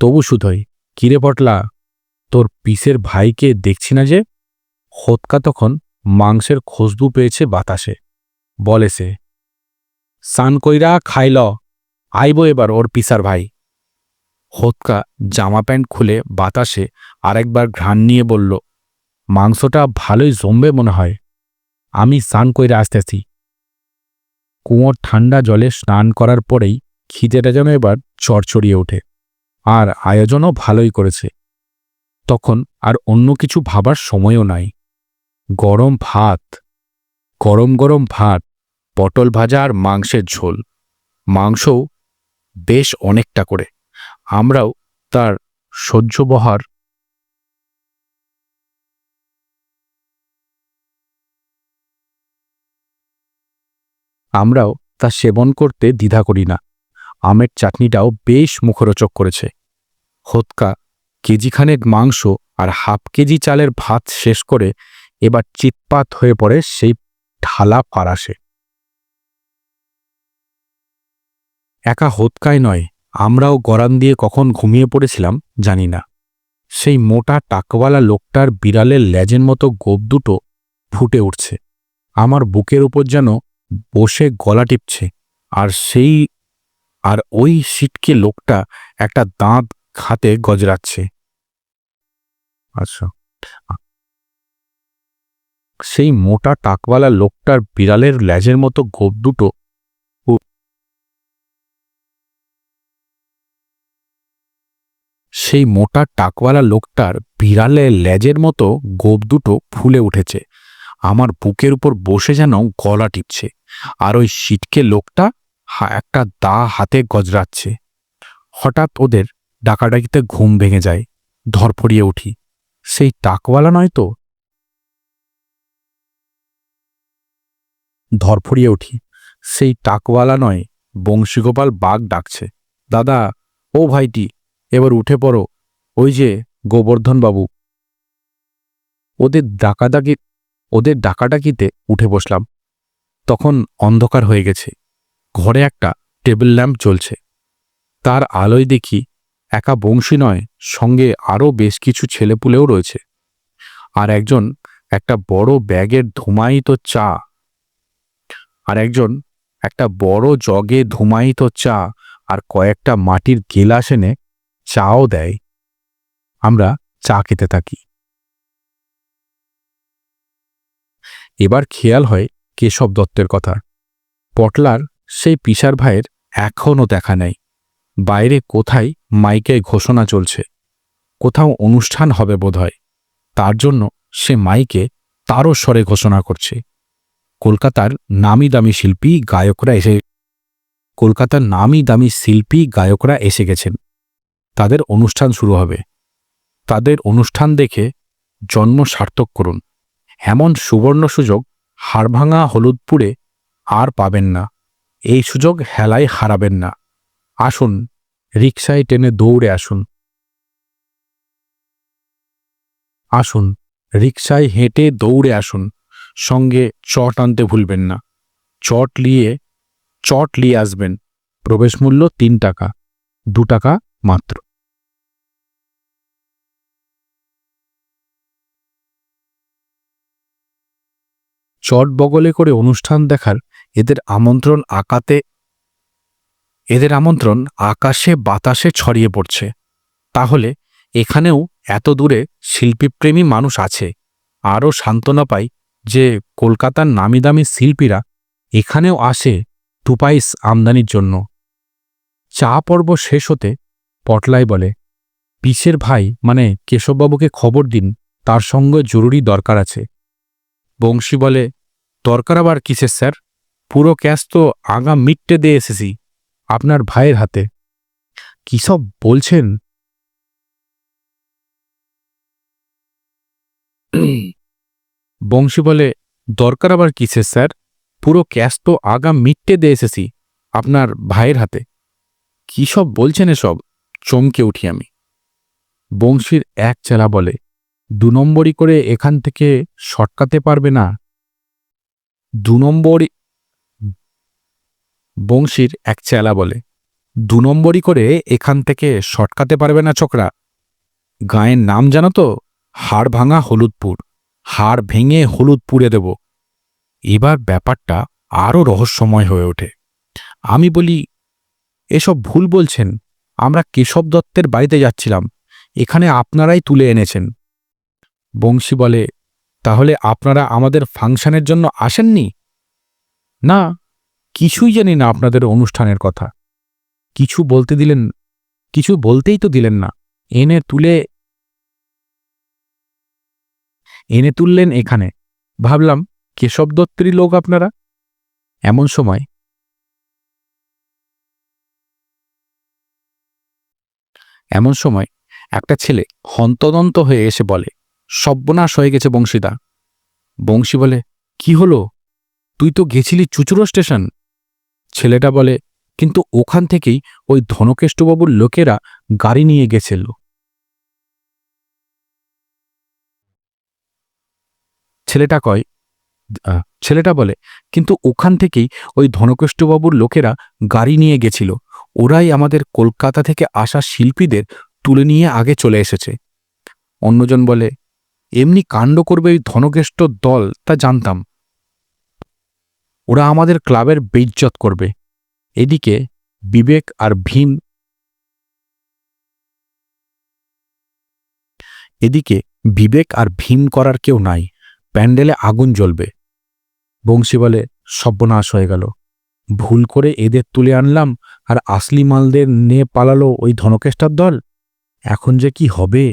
তবু শুধোই, কিরে পটলা, তোর পিসের ভাইকে দেখছি না যে। হোতকা তখন মাংসের খুশবু পেয়েছে বাতাসে। বলে সে, সান কইরা খাইল, আইব এবার ওর পিসার ভাই। হোতকা জামা প্যান্ট খুলে বাতাসে আরেকবার ঘ্রাণ নিয়ে বলল, মাংসটা ভালোই জমবে মনে হয়, আমি সান কইরা আসতেছি। কুয়োর ঠান্ডা জলে স্নান করার পরেই খিদেটা যেন এবার চড়চড়িয়ে ওঠে, আর আয়োজনও ভালোই করেছে। তখন আর অন্য কিছু ভাবার সময়ও নাই। গরম ভাত, গরম গরম ভাত, পটল ভাজা আর মাংসের ঝোল। মাংসও বেশ অনেকটা করে। আমরাও তার সেবন করতে দ্বিধা করি না। আমের চাটনিটাও বেশ মুখরোচক করেছে। হোতকা কেজিখানেক মাংস আর হাফ কেজি চালের ভাত শেষ করে এবার চিৎপাত হয়ে পড়ে সেই ঢালা ফারাসে। একা হোতকাই নয়, আমরাও গরান দিয়ে কখন ঘুমিয়ে পড়েছিলাম জানি না। সেই মোটা টাকওয়ালা লোকটার বিড়ালের লেজের মতো গোপ দুটো ফুটে উঠছে। আমার বুকের উপর যেন বসে গলা টিপছে। আর ওই সিটকে লোকটা একটা দাঁত হাতে গজরাচ্ছে। আচ্ছা, সেই মোটা টাকওয়ালা লোকটার বিড়ালের লেজের মতো গোপ দুটো ফুলে উঠেছে। আমার বুকের উপর বসে যেন গলা টিপছে, আর ওই সিটকে লোকটা একটা দা হাতে গজরাচ্ছে। হঠাৎ ওদের ডাকাডাকিতে ঘুম ভেঙে যায়। ধরফড়িয়ে উঠি, সেই টাকওয়ালা নয় তো। বংশীগোপাল বাঘ ডাকছে, দাদা, ও ভাইটি, এবার উঠে পড়ো, ওই যে গোবর্ধন বাবু। ওদের ডাকাডাকিতে উঠে বসলাম। তখন অন্ধকার হয়ে গেছে। ঘরে একটা টেবিল ল্যাম্প জ্বলছে। তার আলোয় দেখি একা বংশী নয়, সঙ্গে আরও বেশ কিছু ছেলেপুলেও রয়েছে। আর একজন একটা বড় ব্যাগের ধুমায়িত চা, আর একজন একটা বড় জগে ধুমায়িত চা আর কয়েকটা মাটির গেলাস এনে চাও দেয়। আমরা চা খেতে থাকি। এবার খেয়াল হয় কেশব দত্তের কথা। পটলার সেই পিসার ভাইয়ের এখনও দেখা নেই। বাইরে কোথায় মাইকে ঘোষণা চলছে, কোথাও অনুষ্ঠান হবে বোধহয়, তার জন্য সে মাইকে তারও স্বরে ঘোষণা করছে কলকাতার নামি দামি শিল্পী গায়করা এসে গেছেন। তাদের অনুষ্ঠান শুরু হবে। তাদের অনুষ্ঠান দেখে জন্ম সার্থক করুন। এমন সুবর্ণ সুযোগ হাড়ভাঙা হলুদপুরে আর পাবেন না। এই সুযোগ হেলায় হারাবেন না। আসুন, রিকশায় টেনে দৌড়ে আসুন। আসুন, রিকশায় হেঁটে দৌড়ে আসুন। সঙ্গে চট আনতে ভুলবেন না। চট নিয়ে আসবেন। প্রবেশ মূল্য 3 টাকা, 2 টাকা মাত্র। চট বগলে করে অনুষ্ঠান দেখার এদের আমন্ত্রণ আকাশে বাতাসে ছড়িয়ে পড়ছে। তাহলে এখানেও এত দূরে শিল্পীপ্রেমী মানুষ আছে। আরও সান্ত্বনা পাই যে কলকাতার নামিদামি শিল্পীরা এখানেও আসে 2 পয়স আমদানির জন্য। চা পর্ব শেষ হতে পটলাই বলে, পিসের ভাই মানে কেশববাবুকে খবর দিন, তার সঙ্গে জরুরি দরকার আছে। বংশী বলে, দরকার আবার কিসের স্যার? পুরো ক্যাশ তো আগা মিটটে দিয়ে এসেছি আপনার ভাইয়ের হাতে। কি সব বলছেন? বংশী বলে, দরকার আবার কিসের স্যার? পুরো ক্যাশ তো আগা মিটটে দিয়ে এসেছি আপনার ভাইয়ের হাতে। কি সব বলছেন এসব? চমকে উঠি আমি। বংশীর এক চেলা বলে, 2 নম্বরই করে এখান থেকে সটকাতে পারবে না? 2 নম্বরই বংশীর এক চেলা বলে, 2 নম্বরই করে এখান থেকে সটকাতে পারবে না ছোকরা? গাঁয়ের নাম জানো তো? হাড়ভাঙা হলুদপুর। হাড় ভেঙে হলুদপুরে দেব। এবার ব্যাপারটা আরও রহস্যময় হয়ে ওঠে। আমি বলি, এসব ভুল বলছেন। আমরা কেশব দত্তের বাড়িতে যাচ্ছিলাম, এখানে আপনারাই তুলে এনেছেন। বংশী বলে, তাহলে আপনারা আমাদের ফাংশনের জন্য আসেননি? না, কিছুই জানি না আপনাদের অনুষ্ঠানের কথা। কিছু বলতেই তো দিলেন না। এনে তুললেন এখানে। ভাবলাম কেশব দত্তেরই লোক আপনারা। এমন সময় একটা ছেলে হন্তদন্ত হয়ে এসে বলে, সর্বনাশ হয়ে গেছে বংশীদা। বংশী বলে, কি হলো? তুই তো গেছিলি চুচুড়ো স্টেশন। ছেলেটা বলে, কিন্তু ওখান থেকেই ওই ধনকেষ্টবাবুর লোকেরা গাড়ি নিয়ে গেছিল। ছেলেটা বলে, কিন্তু ওখান থেকেই ওই ধনকেষ্টবাবুর লোকেরা গাড়ি নিয়ে গেছিল। ওরাই আমাদের কলকাতা থেকে আসা শিল্পীদের তুলে নিয়ে আগে চলে এসেছে। অন্যজন বলে, এমনি কাণ্ড করবে ওই ধনকেষ্ট দল তা জানতাম। ওরা আমাদের ক্লাবের বেইজ্জত করবে। এদিকে বিবেক আর ভীম করার কেউ নাই। প্যান্ডেলে আগুন জ্বলবে। বংশী বলে, সর্বনাশ হয়ে গেল। ভুল করে এদের তুলে আনলাম, আর আসলি মালদের নিয়ে পালালো ওই ধনকেষ্টার দল। এখন যে কি হবে?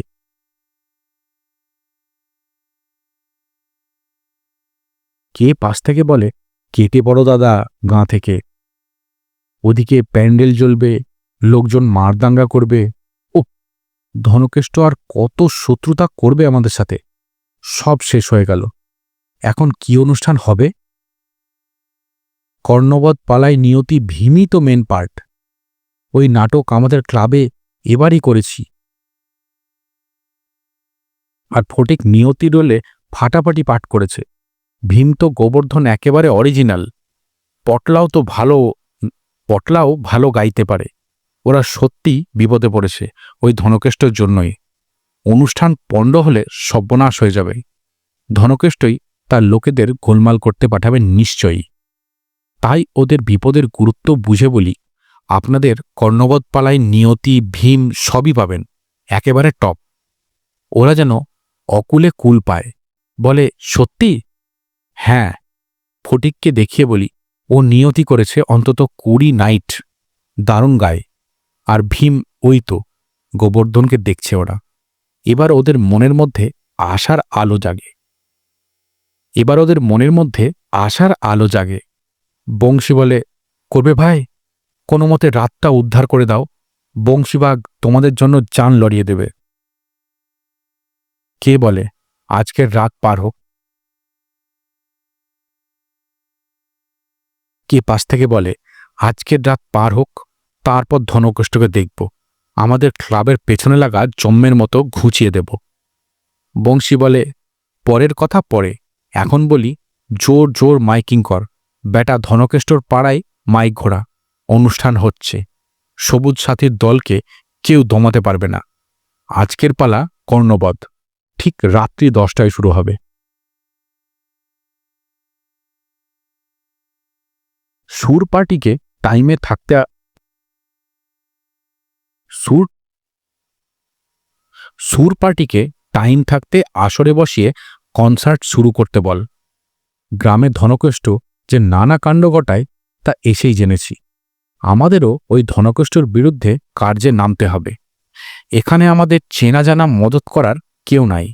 কে পাশ থেকে বলে, কেটে পড়ো দাদা গাঁ থেকে। ওদিকে প্যান্ডেল জ্বলবে, লোকজন মারদাঙ্গা করবে। ও, ধনকেষ্ট আর কত শত্রুতা করবে আমাদের সাথে? সব শেষ হয়ে গেল। এখন কি অনুষ্ঠান হবে? কর্ণবৎ পালায় নিয়তি ভীমই তো মেন পার্ট। ওই নাটক আমাদের ক্লাবে এবারই করেছি, আর ফটিক নিয়তি রোলে ফাটাফাটি পাঠ করেছে। ভীম তো গোবর্ধন একেবারে অরিজিনাল। পটলাও ভালো গাইতে পারে। ওরা সত্যি বিপদে পড়েছে ওই ধনকেষ্টর জন্যই। অনুষ্ঠান পণ্ড হলে সর্বনাশ হয়ে যাবে। ধনকেষ্টই তার লোকেদের গোলমাল করতে পাঠাবেন নিশ্চয়ই। তাই ওদের বিপদের গুরুত্ব বুঝে বলি, আপনাদের কর্ণবৎ পালায় নিয়তি, ভীম সবই পাবেন, একেবারে টপ। ওরা যেন অকুলে কুল পায়, বলে সত্যি? হ্যাঁ। ফটিককে দেখিয়ে বলি, ও নিয়তি করেছে অন্তত 20 নাইট, দারুণ গায়ে। আর ভীম ওই তো গোবর্ধনকে দেখছে ওরা। এবার ওদের মনের মধ্যে আশার আলো জাগে। বংশী বলে, করবে ভাই, কোনো মতে রাতটা উদ্ধার করে দাও, বংশীবাগ তোমাদের জন্য জান লড়িয়ে দেবে। কে বলে আজকের রাত পার হোক? কে পাশ থেকে বলে আজকের রাত পার হোক, তারপর ধনকষ্টকে দেখব, আমাদের ক্লাবের পেছনে লাগা জম্মের মতো ঘুচিয়ে দেব। বংশী বলে, পরের কথা পরে, এখন বলি জোর জোর মাইকিং কর, বেটা ধনকেষ্টর পাড়ায় মাইক ঘোরা, অনুষ্ঠান হচ্ছে, সবুজ সাথীর দলকে কেউ দমাতে পারবে না। আজকের পালা কর্ণবধ, ঠিক রাত্রি 10টায় শুরু হবে। সুর পার্টিকে টাইমে থাকতে সুর পার্টিকে টাইম থাকতে আসরে বসিয়ে কনসার্ট শুরু করতে বল। গ্রামে ধনকেষ্ট যে নানা কাণ্ড ঘটায় তা এসেই জেনেছি। আমাদেরও ওই ধনকেষ্টর বিরুদ্ধে কার্যে নামতে হবে। এখানে আমাদের চেনা জানা মদত করার কেউ নাই।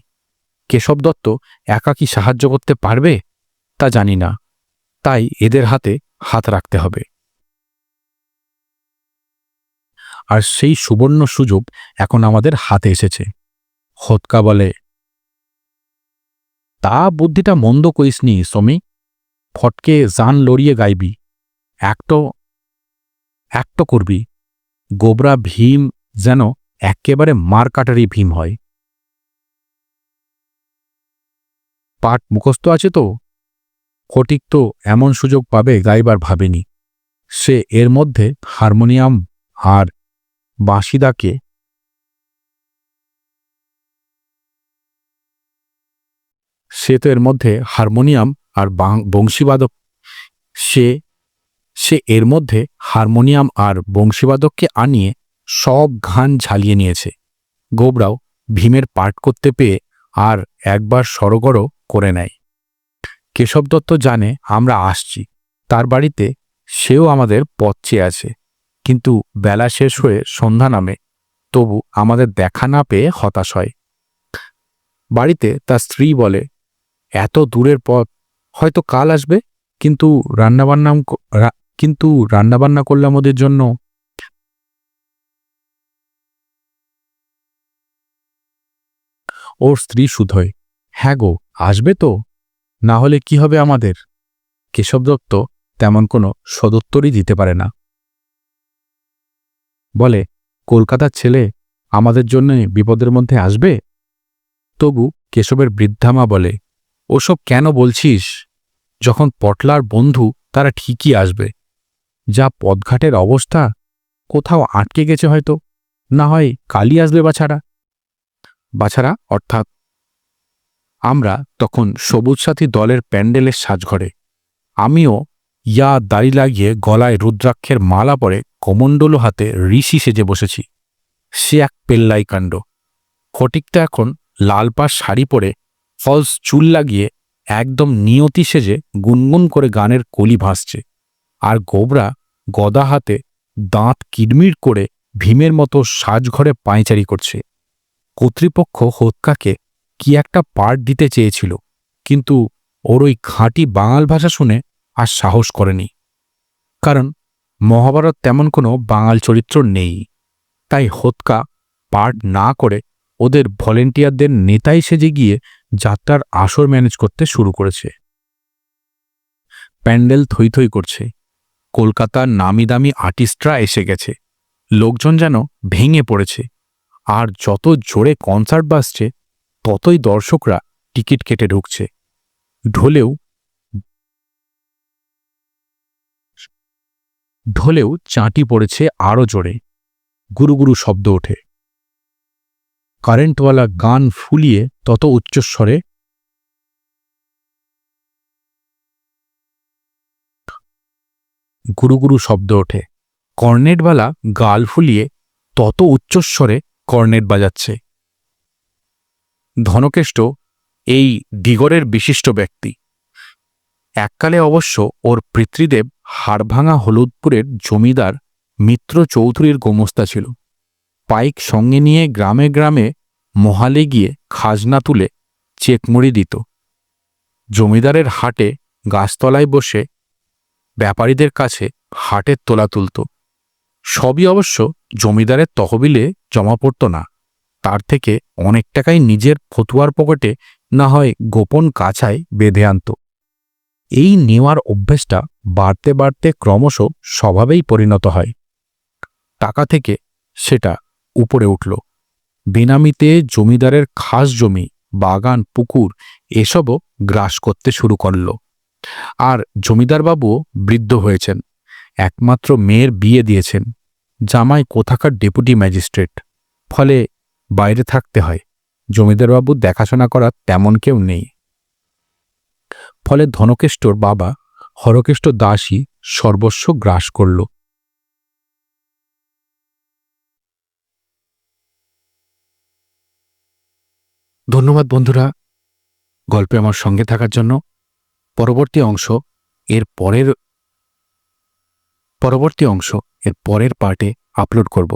কেশব দত্ত একা কি সাহায্য করতে পারবে তা জানি না, তাই এদের হাতে হাত রাখতে হবে। আর সেই সুবর্ণ সুযোগ এখন আমাদের হাতে এসেছে। হোতকা বলে, তা বুদ্ধিটা মন্দ কইসনি সমী, ফটকে জান লড়িয়ে গাইবি, একটো করবি, গোবরা ভীম যেন একেবারে মারকাটারি ভীম হয়। পাঠ মুখস্থ আছে তো? ফটিক তো এমন সুযোগ পাবে গাইবার ভাবেনি। সে এর মধ্যে হারমোনিয়াম আর বাঁশিদাকে বংশীবাদক সে এর মধ্যে হারমোনিয়াম আর বংশীবাদককে আনিয়ে সব ঘান ঝালিয়ে নিয়েছে। গোবরাও ভীমের পাঠ করতে পেয়ে আর একবার সরগরও করে নেয়। কেশব দত্ত জানে আমরা আসছি, তার বাড়িতে সেও আমাদের পথ চেয়ে আছে, কিন্তু বেলা শেষ হয়ে সন্ধ্যা নামে, তবু আমাদের দেখা না পেয়ে হতাশ হয়। বাড়িতে তার স্ত্রী বলে, এত দূরের পথ, হয়তো কাল আসবে, কিন্তু রান্নাবান্না করলাম ওদের জন্য। ওর স্ত্রী শুধোয়, হ্যাঁ গো, আসবে তো, না হলে কি হবে আমাদের? কেশব দত্ত তেমন কোনো সদুত্তরই দিতে পারে না। বলে, কলকাতার ছেলে আমাদের জন্য বিপদের মধ্যে আসবে? তবু কেশবের বৃদ্ধামা বলে, ওসব কেন বলছিস? যখন পটলার বন্ধু তারা ঠিকই আসবে। যা পথঘাটের অবস্থা, কোথাও আটকে গেছে হয়তো, না হয় কালই আসবে বাছারা অর্থাৎ আমরা তখন সবুজ সাথী দলের প্যান্ডেলের সাজঘরে। আমিও দাড়ি লাগিয়ে গলায় রুদ্রাক্ষের মালা পরে কমণ্ডলু হাতে ঋষি সেজে বসেছি। সে এক পেল্লাই কাণ্ড। ফটিকটা এখন লালপাড় শাড়ি পরে ফলস চুল লাগিয়ে একদম নিয়তি সেজে গুনগুন করে গানের কলি ভাসছে, আর গোবরা গদা হাতে দাঁত কিডমির করে ভীমের মতো সাজঘরে পায়চারি করছে। কর্তৃপক্ষ হোতকাকে কি একটা পার্ট দিতে চেয়েছিল, কিন্তু ওর ওই খাঁটি বাঙাল ভাষা শুনে আর সাহস করেনি। কারণ মহাভারত তেমন কোনো বাঙাল চরিত্র নেই, তাই হোতকা পার্ট না করে ওদের ভলেন্টিয়ারদের নেতাই সেজে গিয়ে যাত্রার আসর ম্যানেজ করতে শুরু করেছে। প্যান্ডেল থই থই করছে, কলকাতার নামি দামি আর্টিস্টরা এসে গেছে, লোকজন যেন ভেঙে পড়েছে, আর যত জোরে কনসার্ট বাজছে ততই দর্শকরা টিকিট কেটে ঢুকছে। ঢোলেও চাঁটি পড়েছে আরও জোরে, গুরুগুরু শব্দ ওঠে। কারেন্টওয়ালা গান ফুলিয়ে তত উচ্চস্বরে গুরু গুরু শব্দ ওঠে। কর্নেটবালা গাল ফুলিয়ে তত উচ্চস্বরে কর্নেট বাজাচ্ছে। ধনকেষ্ট এই ডিগরের বিশিষ্ট ব্যক্তি। এককালে অবশ্য ওর পিতৃদেব হাড়ভাঙা হলুদপুরের জমিদার মিত্র চৌধুরীর গোমস্তা ছিল। পাইক সঙ্গে নিয়ে গ্রামে গ্রামে মহালে গিয়ে খাজনা তুলে চেকমুড়ি দিত। জমিদারের হাটে গাছতলায় বসে ব্যাপারীদের কাছে হাটের তোলা তুলত। সবই অবশ্য জমিদারের তহবিলে জমা পড়ত না, তার থেকে অনেক টাকাই নিজের ফতুয়ার পকেটে না হয় গোপন কাছায় বেঁধে আনত। এই নেওয়ার অভ্যেসটা বাড়তে বাড়তে ক্রমশ স্বভাবেই পরিণত হয়। টাকা থেকে সেটা উপরে উঠল। বেনামিতে জমিদারের খাস জমি, বাগান, পুকুর এসবও গ্রাস করতে শুরু করল। আর জমিদারবাবুও বৃদ্ধ হয়েছেন, একমাত্র মেয়ের বিয়ে দিয়েছেন। জামাই কোথাকার ডেপুটি ম্যাজিস্ট্রেট, ফলে বাইরে থাকতে হয়। জমিদারবাবুর দেখাশোনা করার তেমন কেউ নেই। ফলে ধনকেষ্টর বাবা হরকেষ্ট দাসই সর্বস্ব গ্রাস করল। ধন্যবাদ বন্ধুরা, গল্পে আমার সঙ্গে থাকার জন্য। পরবর্তী অংশ এর পরের পার্টে আপলোড করব।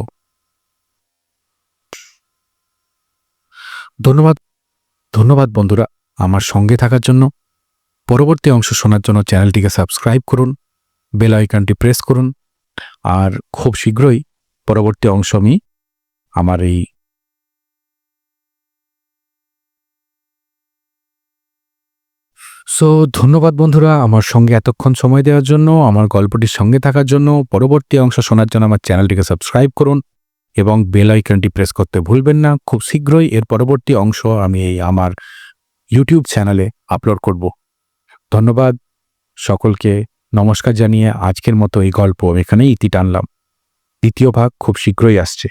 ধন্যবাদ বন্ধুরা আমার সঙ্গে থাকার জন্য। পরবর্তী অংশ শোনার জন্য চ্যানেলটিকে সাবস্ক্রাইব করুন, বেল আইকনটি প্রেস করুন। আর খুব শীঘ্রই পরবর্তী অংশ আমি আমার ধন্যবাদ বন্ধুরা আমার সঙ্গে এতক্ষণ সময় দেওয়ার জন্য, আমার গল্পটির সঙ্গে থাকার জন্য। পরবর্তী অংশ শোনার জন্য আমার চ্যানেলটিকে সাবস্ক্রাইব করুন এবং বেল আইকনটি প্রেস করতে ভুলবেন না। খুব শীঘ্রই এর পরবর্তী অংশ আমি আমার ইউটিউব চ্যানেলে আপলোড করব। ধন্যবাদ সকলকে, নমস্কার জানিয়ে আজকের মতো এই গল্প এখানেই ইতি টানলাম। দ্বিতীয় ভাগ খুব শীঘ্রই আসছে।